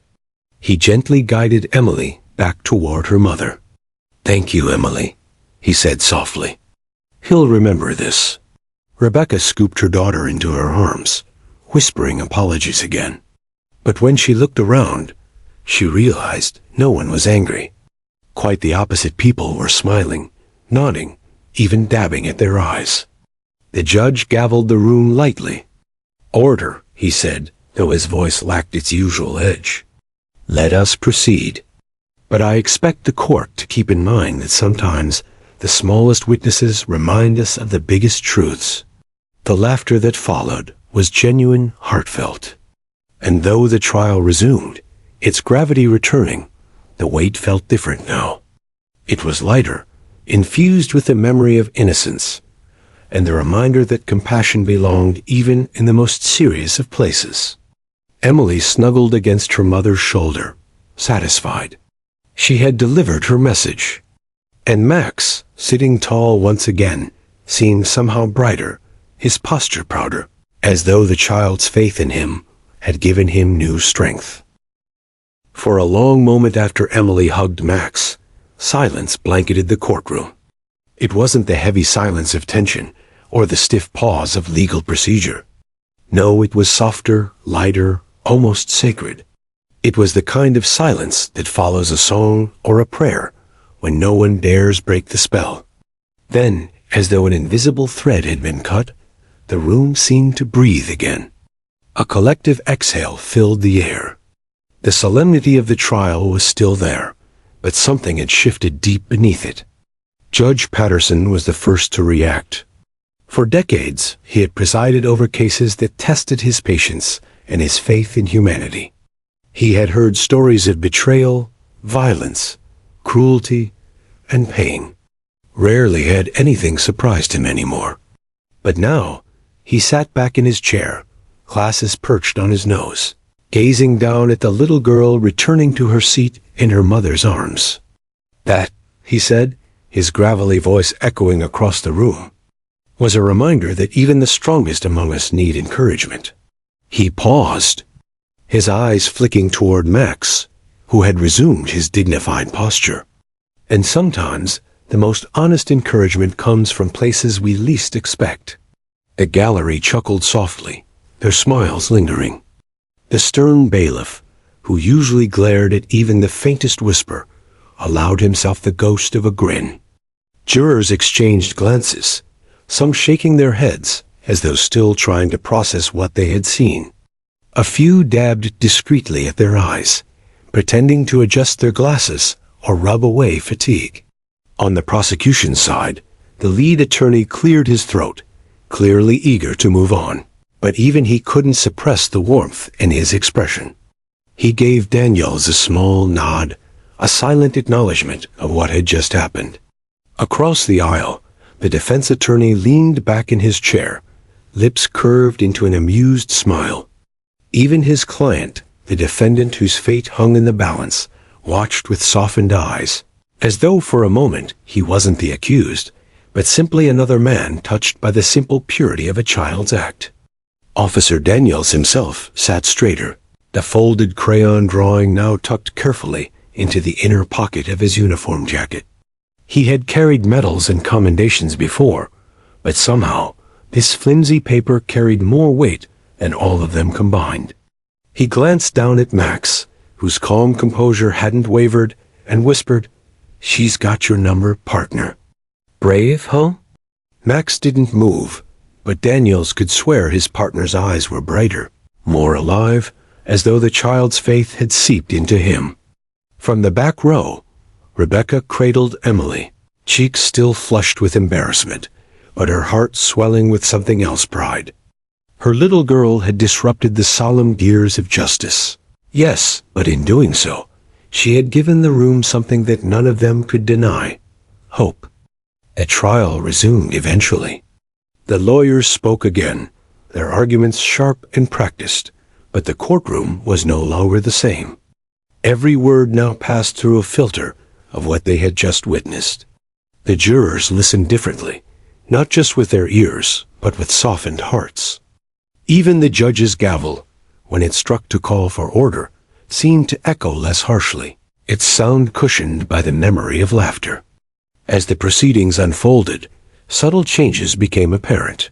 He gently guided Emily back toward her mother. "Thank you, Emily," he said softly. "He'll remember this." Rebecca scooped her daughter into her arms, whispering apologies again. But when she looked around, she realized no one was angry. Quite the opposite. People were smiling, nodding, even dabbing at their eyes. The judge gavelled the room lightly. "Order," he said, though his voice lacked its usual edge. "Let us proceed. But I expect the court to keep in mind that sometimes the smallest witnesses remind us of the biggest truths." The laughter that followed was genuine, heartfelt. And though the trial resumed, its gravity returning, the weight felt different now. It was lighter, infused with the memory of innocence, and the reminder that compassion belonged even in the most serious of places. Emily snuggled against her mother's shoulder, satisfied. She had delivered her message. And Max, sitting tall once again, seemed somehow brighter, his posture prouder, as though the child's faith in him had given him new strength. For a long moment after Emily hugged Max, silence blanketed the courtroom. It wasn't the heavy silence of tension or the stiff pause of legal procedure. No, it was softer, lighter, almost sacred. It was the kind of silence that follows a song or a prayer when no one dares break the spell. Then, as though an invisible thread had been cut, the room seemed to breathe again. A collective exhale filled the air. The solemnity of the trial was still there, but something had shifted deep beneath it. Judge Patterson was the first to react. For decades, he had presided over cases that tested his patience and his faith in humanity. He had heard stories of betrayal, violence, cruelty, and pain. Rarely had anything surprised him anymore. But now, he sat back in his chair, glasses perched on his nose, gazing down at the little girl returning to her seat in her mother's arms. "That," he said, his gravelly voice echoing across the room, "was a reminder that even the strongest among us need encouragement." He paused, his eyes flicking toward Max, who had resumed his dignified posture. And sometimes, the most honest encouragement comes from places we least expect. The gallery chuckled softly, their smiles lingering. The stern bailiff, who usually glared at even the faintest whisper, allowed himself the ghost of a grin. Jurors exchanged glances, some shaking their heads as though still trying to process what they had seen. A few dabbed discreetly at their eyes, pretending to adjust their glasses or rub away fatigue. On the prosecution side, the lead attorney cleared his throat, clearly eager to move on. But even he couldn't suppress the warmth in his expression. He gave Daniels a small nod, a silent acknowledgement of what had just happened. Across the aisle, the defense attorney leaned back in his chair, lips curved into an amused smile. Even his client, the defendant whose fate hung in the balance, watched with softened eyes, as though for a moment he wasn't the accused, but simply another man touched by the simple purity of a child's act. Officer Daniels himself sat straighter, the folded crayon drawing now tucked carefully into the inner pocket of his uniform jacket. He had carried medals and commendations before, but somehow this flimsy paper carried more weight than all of them combined. He glanced down at Max, whose calm composure hadn't wavered, and whispered, "She's got your number, partner." "Brave, huh?" Max didn't move, but Daniels could swear his partner's eyes were brighter, more alive, as though the child's faith had seeped into him. From the back row, Rebecca cradled Emily, cheeks still flushed with embarrassment, but her heart swelling with something else pride. Her little girl had disrupted the solemn gears of justice. Yes, but in doing so, she had given the room something that none of them could deny: hope. A trial resumed eventually. The lawyers spoke again, their arguments sharp and practiced, but the courtroom was no longer the same. Every word now passed through a filter of what they had just witnessed. The jurors listened differently, not just with their ears, but with softened hearts. Even the judge's gavel, when it struck to call for order, seemed to echo less harshly, its sound cushioned by the memory of laughter. As the proceedings unfolded, subtle changes became apparent.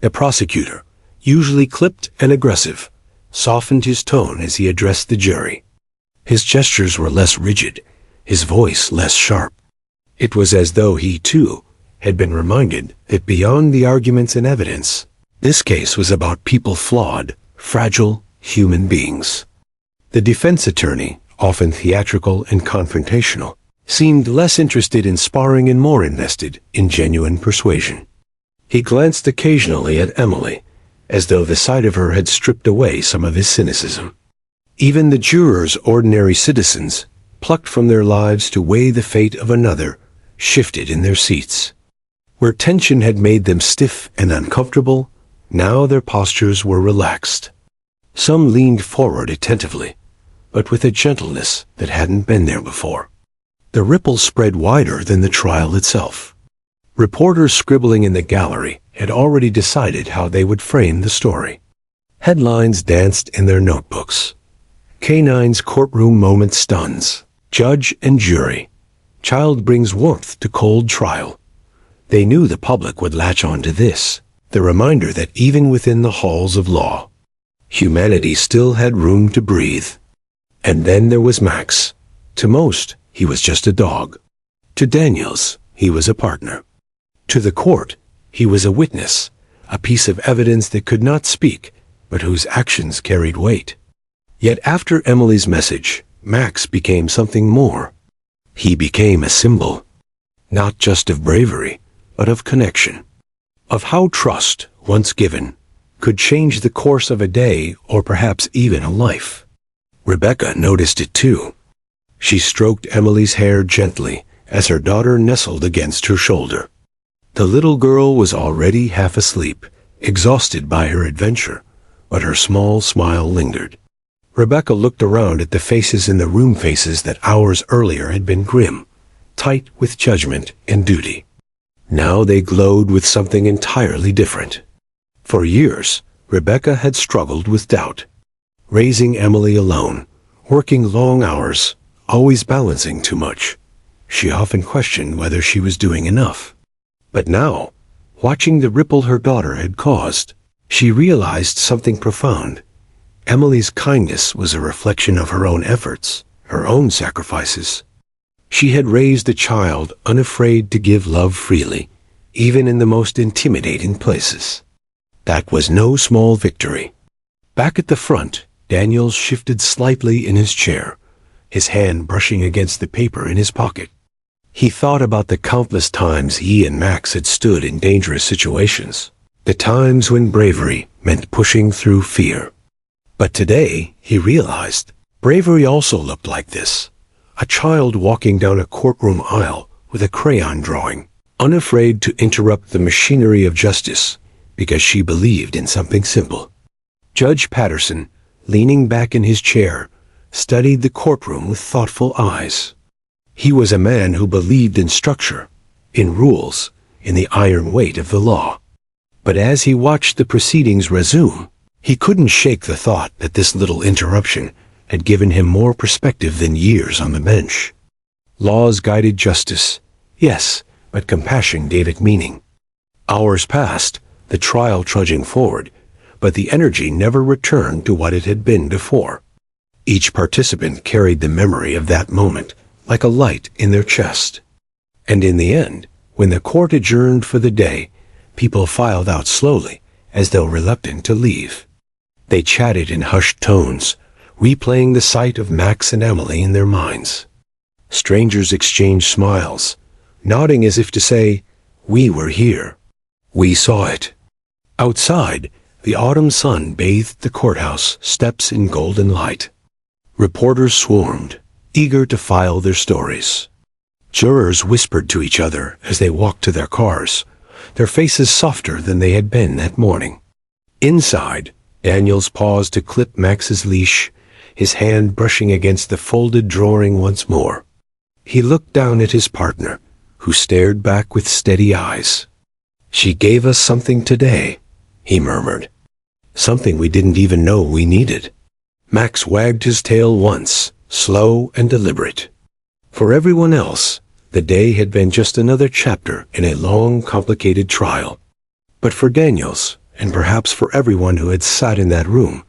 The prosecutor, usually clipped and aggressive, softened his tone as he addressed the jury. His gestures were less rigid, his voice less sharp. It was as though he, too, had been reminded that beyond the arguments and evidence, this case was about people flawed, fragile human beings. The defense attorney, often theatrical and confrontational, seemed less interested in sparring and more invested in genuine persuasion. He glanced occasionally at Emily, as though the sight of her had stripped away some of his cynicism. Even the jurors, ordinary citizens, plucked from their lives to weigh the fate of another, shifted in their seats. Where tension had made them stiff and uncomfortable, now their postures were relaxed. Some leaned forward attentively, but with a gentleness that hadn't been there before. The ripple spread wider than the trial itself. Reporters scribbling in the gallery had already decided how they would frame the story. Headlines danced in their notebooks. Canine's courtroom moment stuns. Judge and jury. Child brings warmth to cold trial. They knew the public would latch on to this, the reminder that even within the halls of law, humanity still had room to breathe. And then there was Max. To most, he was just a dog. To Daniels, he was a partner. To the court, he was a witness, a piece of evidence that could not speak, but whose actions carried weight. Yet after Emily's message, Max became something more. He became a symbol, not just of bravery, but of connection, of how trust, once given, could change the course of a day or perhaps even a life. Rebecca noticed it too. She stroked Emily's hair gently as her daughter nestled against her shoulder. The little girl was already half asleep, exhausted by her adventure, but her small smile lingered. Rebecca looked around at the faces in the room, faces that hours earlier had been grim, tight with judgment and duty. Now they glowed with something entirely different. For years, Rebecca had struggled with doubt. Raising Emily alone, working long hours, always balancing too much. She often questioned whether she was doing enough. But now, watching the ripple her daughter had caused, she realized something profound. Emily's kindness was a reflection of her own efforts, her own sacrifices. She had raised a child unafraid to give love freely, even in the most intimidating places. That was no small victory. Back at the front, Daniels shifted slightly in his chair, his hand brushing against the paper in his pocket. He thought about the countless times he and Max had stood in dangerous situations, the times when bravery meant pushing through fear. But today, he realized, bravery also looked like this. A child walking down a courtroom aisle with a crayon drawing, unafraid to interrupt the machinery of justice because she believed in something simple. Judge Patterson, leaning back in his chair, studied the courtroom with thoughtful eyes. He was a man who believed in structure, in rules, in the iron weight of the law. But as he watched the proceedings resume, he couldn't shake the thought that this little interruption had given him more perspective than years on the bench. Laws guided justice, yes, but compassion gave it meaning. Hours passed, the trial trudging forward, but the energy never returned to what it had been before. Each participant carried the memory of that moment, like a light in their chest. And in the end, when the court adjourned for the day, people filed out slowly, as though reluctant to leave. They chatted in hushed tones, replaying the sight of Max and Emily in their minds. Strangers exchanged smiles, nodding as if to say, "We were here. We saw it." Outside, the autumn sun bathed the courthouse steps in golden light. Reporters swarmed, eager to file their stories. Jurors whispered to each other as they walked to their cars, their faces softer than they had been that morning. Inside, Daniels paused to clip Max's leash, his hand brushing against the folded drawing once more. He looked down at his partner, who stared back with steady eyes. "She gave us something today," he murmured. something we didn't even know we needed. Max wagged his tail once, slow and deliberate. For everyone else, the day had been just another chapter in a long, complicated trial. But for Daniels, and perhaps for everyone who had sat in that room,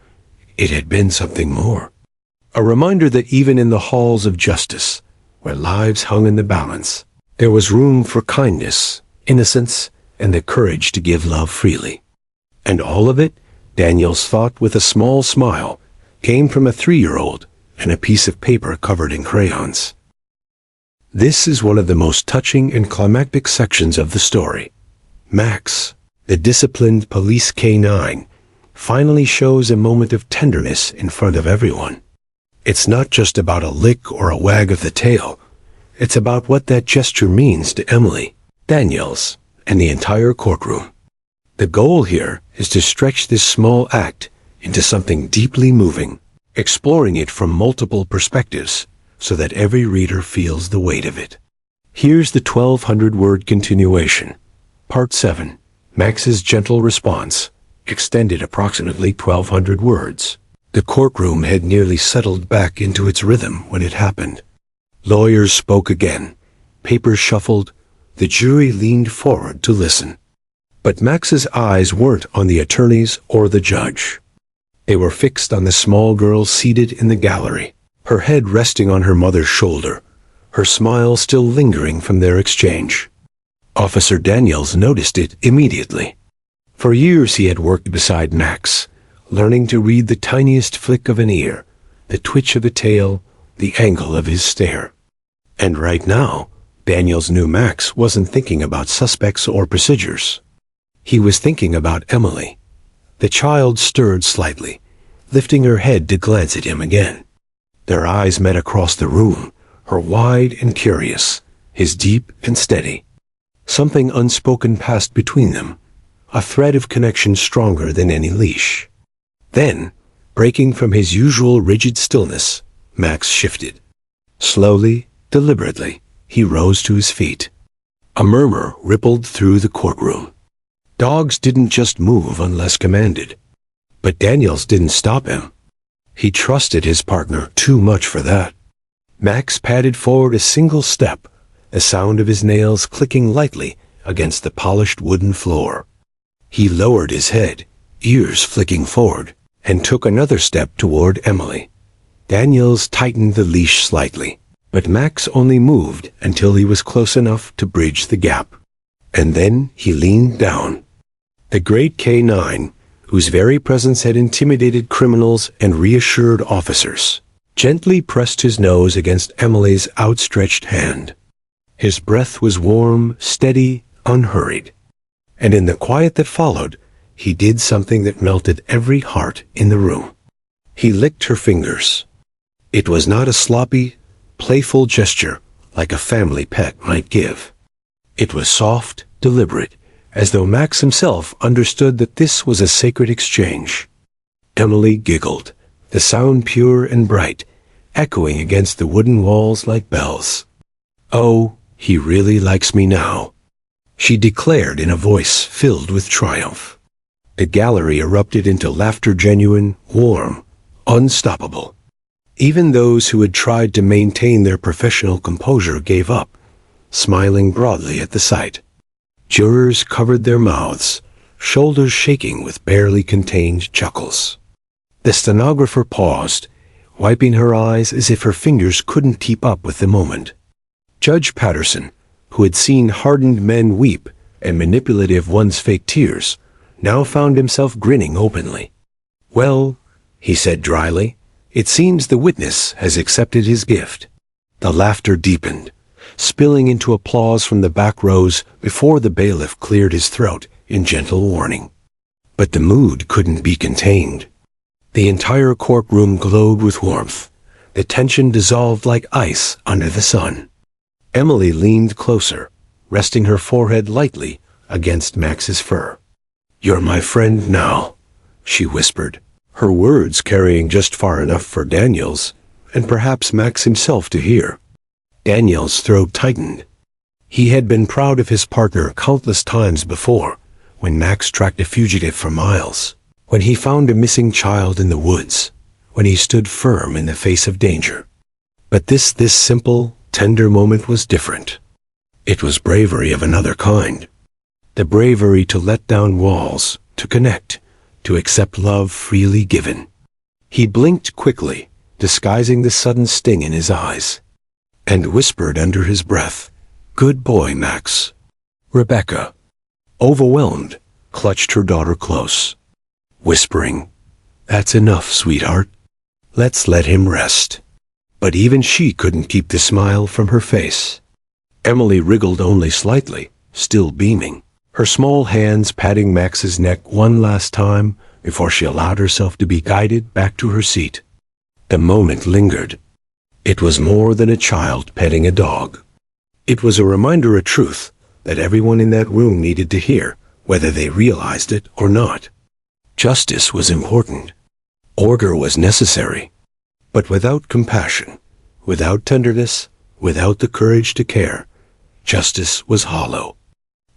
it had been something more. A reminder that even in the halls of justice, where lives hung in the balance, there was room for kindness, innocence, and the courage to give love freely. And all of it, Daniels thought with a small smile, came from a 3-year-old and a piece of paper covered in crayons. This is one of the most touching and climactic sections of the story. Max, the disciplined police K9, finally shows a moment of tenderness in front of everyone. It's not just about a lick or a wag of the tail. It's about what that gesture means to Emily, Daniels, and the entire courtroom. The goal here is to stretch this small act into something deeply moving, exploring it from multiple perspectives so that every reader feels the weight of it. Here's the 1,200-word continuation. Part 7. Max's gentle response extended approximately 1,200 words. The courtroom had nearly settled back into its rhythm when it happened. Lawyers spoke again. Papers shuffled. The jury leaned forward to listen. But Max's eyes weren't on the attorneys or the judge. They were fixed on the small girl seated in the gallery, her head resting on her mother's shoulder, her smile still lingering from their exchange. Officer Daniels noticed it immediately. For years he had worked beside Max, learning to read the tiniest flick of an ear, the twitch of a tail, the angle of his stare. And right now, Daniels knew Max wasn't thinking about suspects or procedures. He was thinking about Emily. The child stirred slightly, lifting her head to glance at him again. Their eyes met across the room, her wide and curious, his deep and steady. Something unspoken passed between them, a thread of connection stronger than any leash. Then, breaking from his usual rigid stillness, Max shifted. Slowly, deliberately, he rose to his feet. A murmur rippled through the courtroom. Dogs didn't just move unless commanded. But Daniels didn't stop him. He trusted his partner too much for that. Max padded forward a single step, the sound of his nails clicking lightly against the polished wooden floor. He lowered his head, ears flicking forward, and took another step toward Emily. Daniels tightened the leash slightly, but Max only moved until he was close enough to bridge the gap. And then he leaned down. The great K9, whose very presence had intimidated criminals and reassured officers, gently pressed his nose against Emily's outstretched hand. His breath was warm, steady, unhurried. And in the quiet that followed, he did something that melted every heart in the room. He licked her fingers. It was not a sloppy, playful gesture like a family pet might give. It was soft, deliberate, as though Max himself understood that this was a sacred exchange. Emily giggled, the sound pure and bright, echoing against the wooden walls like bells. "Oh, he really likes me now," she declared in a voice filled with triumph. The gallery erupted into laughter, genuine, warm, unstoppable. Even those who had tried to maintain their professional composure gave up, smiling broadly at the sight. Jurors covered their mouths, shoulders shaking with barely contained chuckles. The stenographer paused, wiping her eyes as if her fingers couldn't keep up with the moment. Judge Patterson, who had seen hardened men weep and manipulative ones fake tears, now found himself grinning openly. "Well," he said dryly, "it seems the witness has accepted his gift." The laughter deepened, spilling into applause from the back rows before the bailiff cleared his throat in gentle warning. But the mood couldn't be contained. The entire courtroom glowed with warmth. The tension dissolved like ice under the sun. Emily leaned closer, resting her forehead lightly against Max's fur. "You're my friend now," she whispered, her words carrying just far enough for Daniels, and perhaps Max himself to hear. Daniels' throat tightened. He had been proud of his partner countless times before, when Max tracked a fugitive for miles. when he found a missing child in the woods, when he stood firm in the face of danger. But this simple, tender moment was different. It was bravery of another kind. The bravery to let down walls, to connect, to accept love freely given. He blinked quickly, disguising the sudden sting in his eyes, and whispered under his breath, "Good boy, Max." Rebecca, overwhelmed, clutched her daughter close, whispering, "That's enough, sweetheart. Let's let him rest." But even she couldn't keep the smile from her face. Emily wriggled only slightly, still beaming, her small hands patting Max's neck one last time before she allowed herself to be guided back to her seat. The moment lingered. It was more than a child petting a dog. It was a reminder of truth that everyone in that room needed to hear, whether they realized it or not. Justice was important. Order was necessary. But without compassion, without tenderness, without the courage to care, justice was hollow.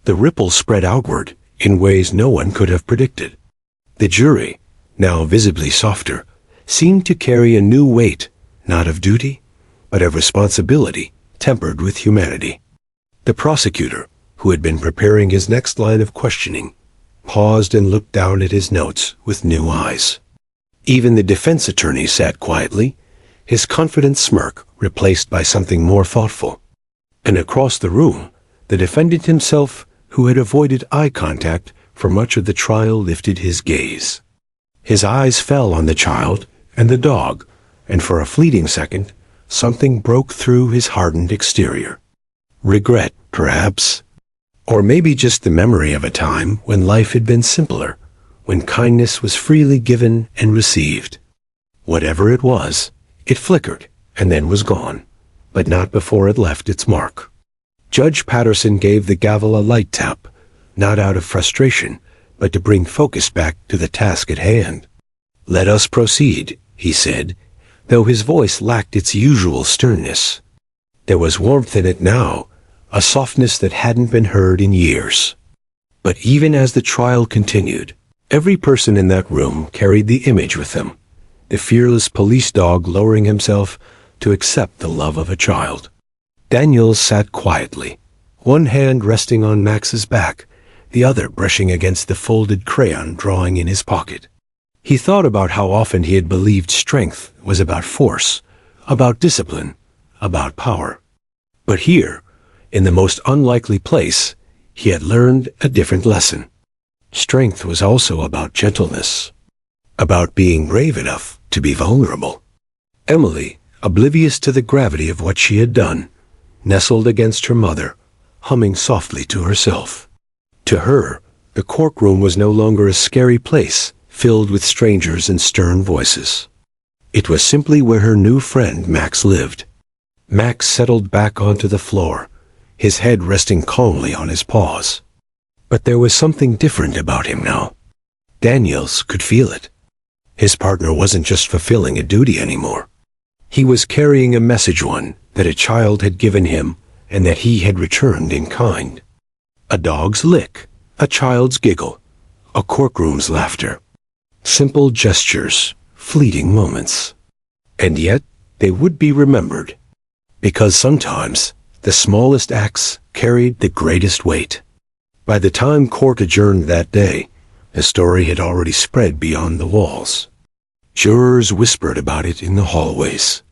The ripple spread outward in ways no one could have predicted. The jury, now visibly softer, seemed to carry a new weight, not of duty, but of responsibility, tempered with humanity. The prosecutor, who had been preparing his next line of questioning, paused and looked down at his notes with new eyes. Even the defense attorney sat quietly, his confident smirk replaced by something more thoughtful. And across the room, the defendant himself, who had avoided eye contact for much of the trial, lifted his gaze. His eyes fell on the child and the dog, and for a fleeting second, something broke through his hardened exterior. Regret, perhaps. Or maybe just the memory of a time when life had been simpler, when kindness was freely given and received. Whatever it was, it flickered and then was gone, but not before it left its mark. Judge Patterson gave the gavel a light tap, not out of frustration, but to bring focus back to the task at hand. "Let us proceed," he said, though his voice lacked its usual sternness. There was warmth in it now, a softness that hadn't been heard in years. But even as the trial continued, every person in that room carried the image with them, the fearless police dog lowering himself to accept the love of a child. Daniels sat quietly, one hand resting on Max's back, the other brushing against the folded crayon drawing in his pocket. He thought about how often he had believed strength was about force, about discipline, about power. But here, in the most unlikely place, he had learned a different lesson. Strength was also about gentleness, about being brave enough to be vulnerable. Emily, oblivious to the gravity of what she had done, nestled against her mother, humming softly to herself. To her, the courtroom was no longer a scary place filled with strangers and stern voices. It was simply where her new friend Max lived. Max settled back onto the floor, his head resting calmly on his paws. But there was something different about him now. Daniels could feel it. His partner wasn't just fulfilling a duty anymore. He was carrying a message, one that a child had given him and that he had returned in kind. A dog's lick, a child's giggle, a courtroom's laughter. Simple gestures, fleeting moments. And yet they would be remembered, because sometimes the smallest acts carried the greatest weight. By the time court adjourned that day, the story had already spread beyond the walls. Jurors whispered about it in the hallways.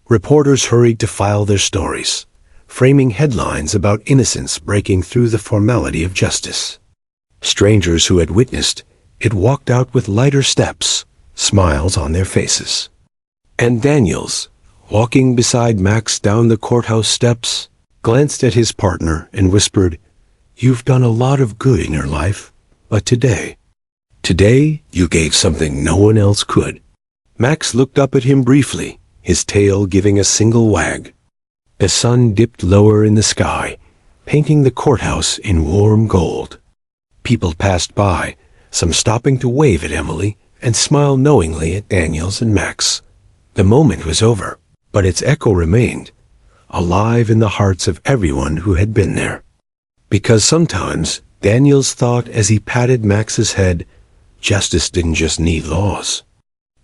Reporters hurried to file their stories, framing headlines about innocence breaking through the formality of justice. Strangers who had witnessed it walked out with lighter steps, smiles on their faces. And Daniels, walking beside Max down the courthouse steps, glanced at his partner and whispered, "You've done a lot of good in your life, but today you gave something no one else could." Max looked up at him briefly, his tail giving a single wag. The sun dipped lower in the sky, painting the courthouse in warm gold. People passed by, some stopping to wave at Emily and smile knowingly at Daniels and Max. The moment was over, but its echo remained, alive in the hearts of everyone who had been there. Because sometimes, Daniels thought as he patted Max's head, justice didn't just need laws.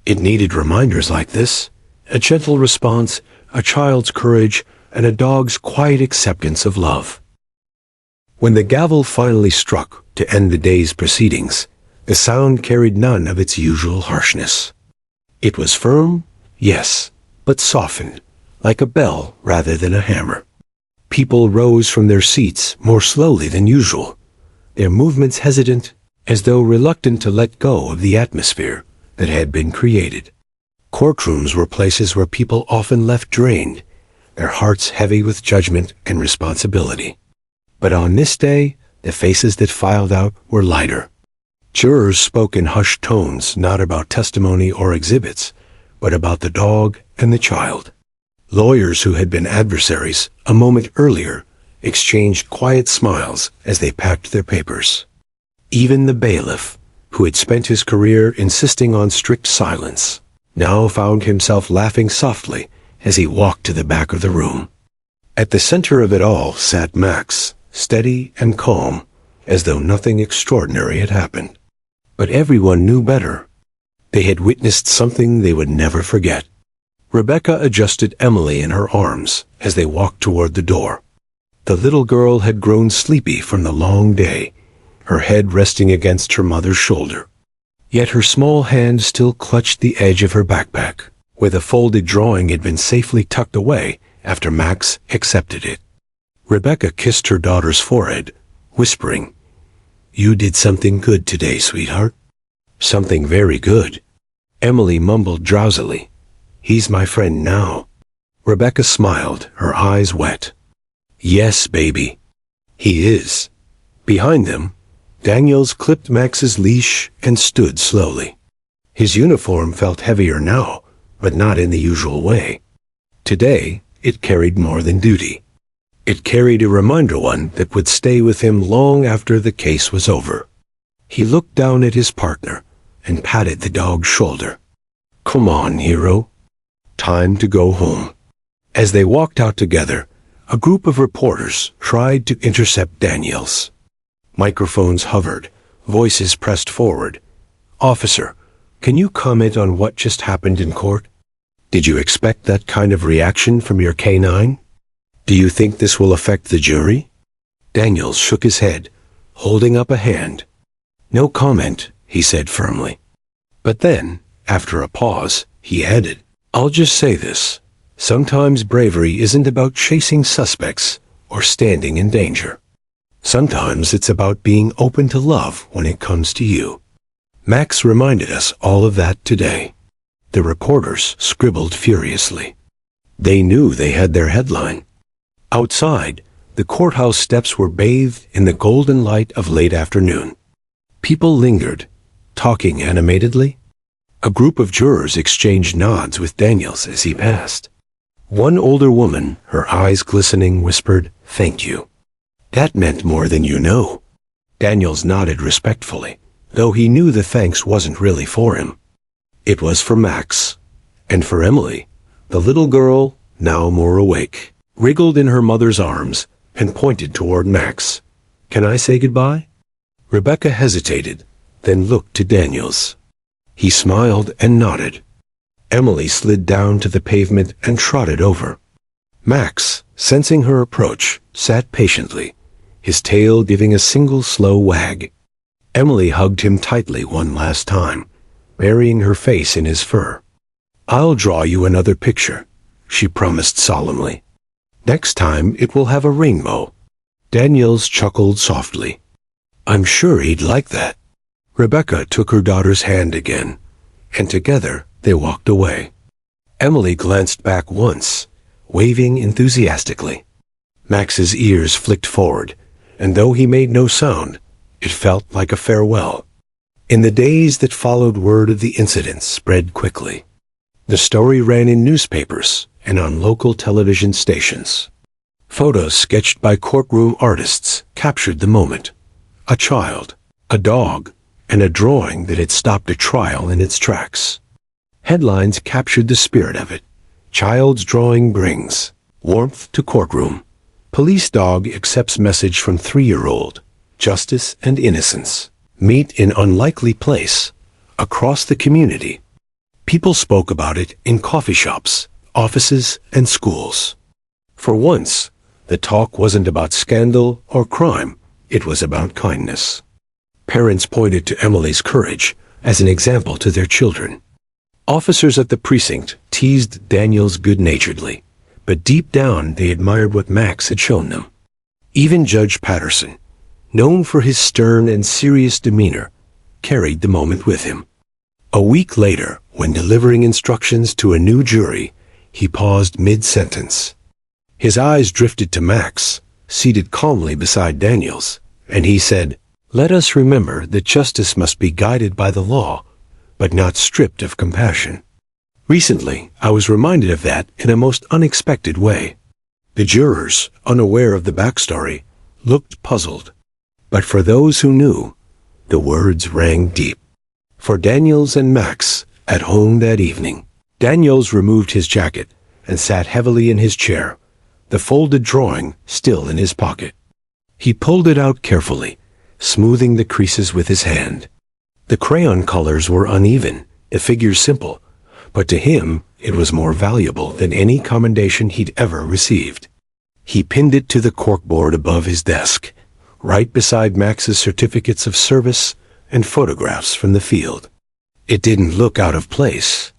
It needed reminders like this, a gentle response, a child's courage, and a dog's quiet acceptance of love. When the gavel finally struck to end the day's proceedings, the sound carried none of its usual harshness. It was firm, yes, but softened, like a bell rather than a hammer. People rose from their seats more slowly than usual, their movements hesitant, as though reluctant to let go of the atmosphere that had been created. Courtrooms were places where people often left drained, their hearts heavy with judgment and responsibility. But on this day, the faces that filed out were lighter. Jurors spoke in hushed tones, not about testimony or exhibits, but about the dog and the child. Lawyers who had been adversaries a moment earlier exchanged quiet smiles as they packed their papers. Even the bailiff, who had spent his career insisting on strict silence, now found himself laughing softly as he walked to the back of the room. At the center of it all sat Max, steady and calm, as though nothing extraordinary had happened. But everyone knew better. They had witnessed something they would never forget. Rebecca adjusted Emily in her arms as they walked toward the door. The little girl had grown sleepy from the long day, her head resting against her mother's shoulder. Yet her small hand still clutched the edge of her backpack, where the folded drawing had been safely tucked away after Max accepted it. Rebecca kissed her daughter's forehead, whispering, "You did something good today, sweetheart." "Something very good." Emily mumbled drowsily, "He's my friend now." Rebecca smiled, her eyes wet. "Yes, baby. He is." Behind them, Daniels clipped Max's leash and stood slowly. His uniform felt heavier now, but not in the usual way. Today, it carried more than duty. It carried a reminder, one that would stay with him long after the case was over. He looked down at his partner and patted the dog's shoulder. "Come on, hero. Time to go home." As they walked out together, a group of reporters tried to intercept Daniels. Microphones hovered, voices pressed forward. "Officer, can you comment on what just happened in court? Did you expect that kind of reaction from your canine? Do you think this will affect the jury?" Daniels shook his head, holding up a hand. "No comment," he said firmly. But then, after a pause, he added, "I'll just say this. Sometimes bravery isn't about chasing suspects or standing in danger. Sometimes it's about being open to love when it comes to you." Max reminded us all of that today. The reporters scribbled furiously. They knew they had their headline. Outside, the courthouse steps were bathed in the golden light of late afternoon. People lingered, talking animatedly. A group of jurors exchanged nods with Daniels as he passed. One older woman, her eyes glistening, whispered, "Thank you. That meant more than you know." Daniels nodded respectfully, though he knew the thanks wasn't really for him. It was for Max, and for Emily. The little girl, now more awake, wriggled in her mother's arms and pointed toward Max. "Can I say goodbye?" Rebecca hesitated, then looked to Daniels. He smiled and nodded. Emily slid down to the pavement and trotted over. Max, sensing her approach, sat patiently, his tail giving a single slow wag. Emily hugged him tightly one last time, burying her face in his fur. "I'll draw you another picture," she promised solemnly. "Next time it will have a rainbow." Daniels chuckled softly. "I'm sure he'd like that." Rebecca took her daughter's hand again, and together they walked away. Emily glanced back once, waving enthusiastically. Max's ears flicked forward, and though he made no sound, it felt like a farewell. In the days that followed, word of the incident spread quickly. The story ran in newspapers and on local television stations. Photos sketched by courtroom artists captured the moment. A child, a dog, and a drawing that had stopped a trial in its tracks. Headlines captured the spirit of it. Child's drawing brings warmth to courtroom. Police dog accepts message from 3-year-old. Justice and innocence. meet in unlikely place, across the community. People spoke about it in coffee shops, offices, and schools. For once, the talk wasn't about scandal or crime, it was about kindness. Parents pointed to Emily's courage as an example to their children. Officers at the precinct teased Daniels good-naturedly, but deep down they admired what Max had shown them. Even Judge Patterson, known for his stern and serious demeanor, carried the moment with him. A week later, when delivering instructions to a new jury, he paused mid-sentence. His eyes drifted to Max, seated calmly beside Daniels, and he said, "Let us remember that justice must be guided by the law, but not stripped of compassion." Recently, I was reminded of that in a most unexpected way. The jurors, unaware of the backstory, looked puzzled. But for those who knew, the words rang deep. For Daniels and Max, at home that evening, Daniels removed his jacket and sat heavily in his chair, the folded drawing still in his pocket. He pulled it out carefully, smoothing the creases with his hand. The crayon colors were uneven, the figures simple, but to him it was more valuable than any commendation he'd ever received. He pinned it to the corkboard above his desk, right beside Max's certificates of service and photographs from the field. It didn't look out of place.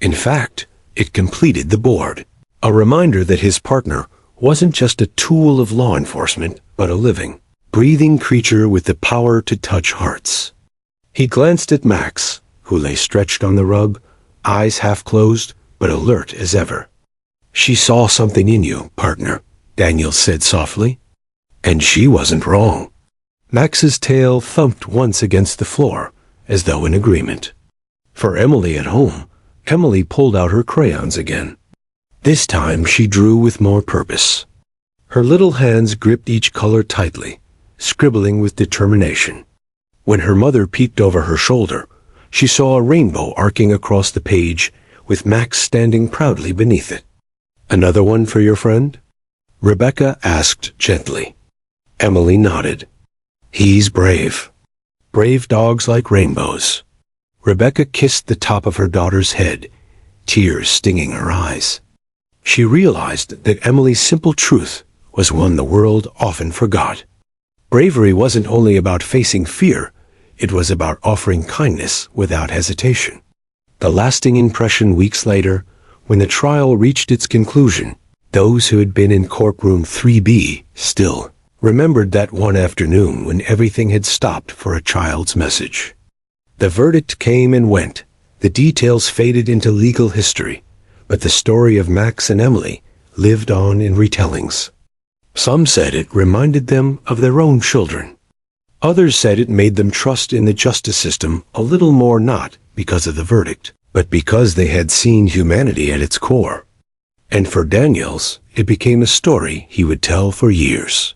In fact, it completed the board, a reminder that his partner wasn't just a tool of law enforcement, but a living, breathing creature with the power to touch hearts. He glanced at Max, who lay stretched on the rug, eyes half closed, but alert as ever. "She saw something in you, partner," Daniel said softly. And she wasn't wrong. Max's tail thumped once against the floor, as though in agreement. For Emily at home, Emily pulled out her crayons again. This time she drew with more purpose. Her little hands gripped each color tightly, scribbling with determination. When her mother peeked over her shoulder, she saw a rainbow arcing across the page, with Max standing proudly beneath it. "Another one for your friend?" Rebecca asked gently. Emily nodded. "He's brave. Brave dogs like rainbows." Rebecca kissed the top of her daughter's head, tears stinging her eyes. She realized that Emily's simple truth was one the world often forgot. Bravery wasn't only about facing fear, it was about offering kindness without hesitation. The lasting impression weeks later, when the trial reached its conclusion, those who had been in courtroom 3B still remembered that one afternoon when everything had stopped for a child's message. The verdict came and went, the details faded into legal history, but the story of Max and Emily lived on in retellings. Some said it reminded them of their own children. Others said it made them trust in the justice system a little more, not because of the verdict, but because they had seen humanity at its core. And for Daniels, it became a story he would tell for years.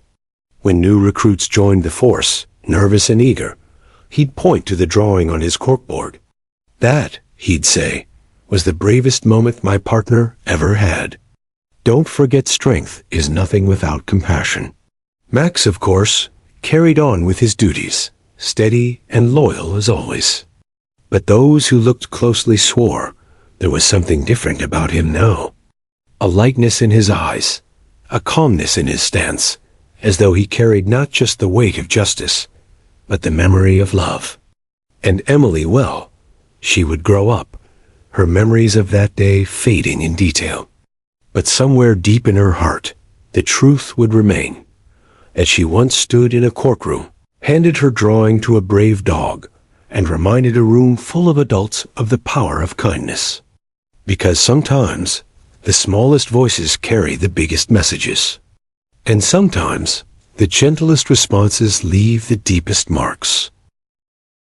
When new recruits joined the force, nervous and eager, he'd point to the drawing on his corkboard. "That," he'd say, "was the bravest moment my partner ever had." Don't forget, strength is nothing without compassion. Max, of course, carried on with his duties, steady and loyal as always. But those who looked closely swore there was something different about him now. A lightness in his eyes, a calmness in his stance, as though he carried not just the weight of justice, but the memory of love. And Emily, well, she would grow up, her memories of that day fading in detail. But somewhere deep in her heart, the truth would remain. As she once stood in a courtroom, handed her drawing to a brave dog, and reminded a room full of adults of the power of kindness. Because sometimes, the smallest voices carry the biggest messages. And sometimes, the gentlest responses leave the deepest marks.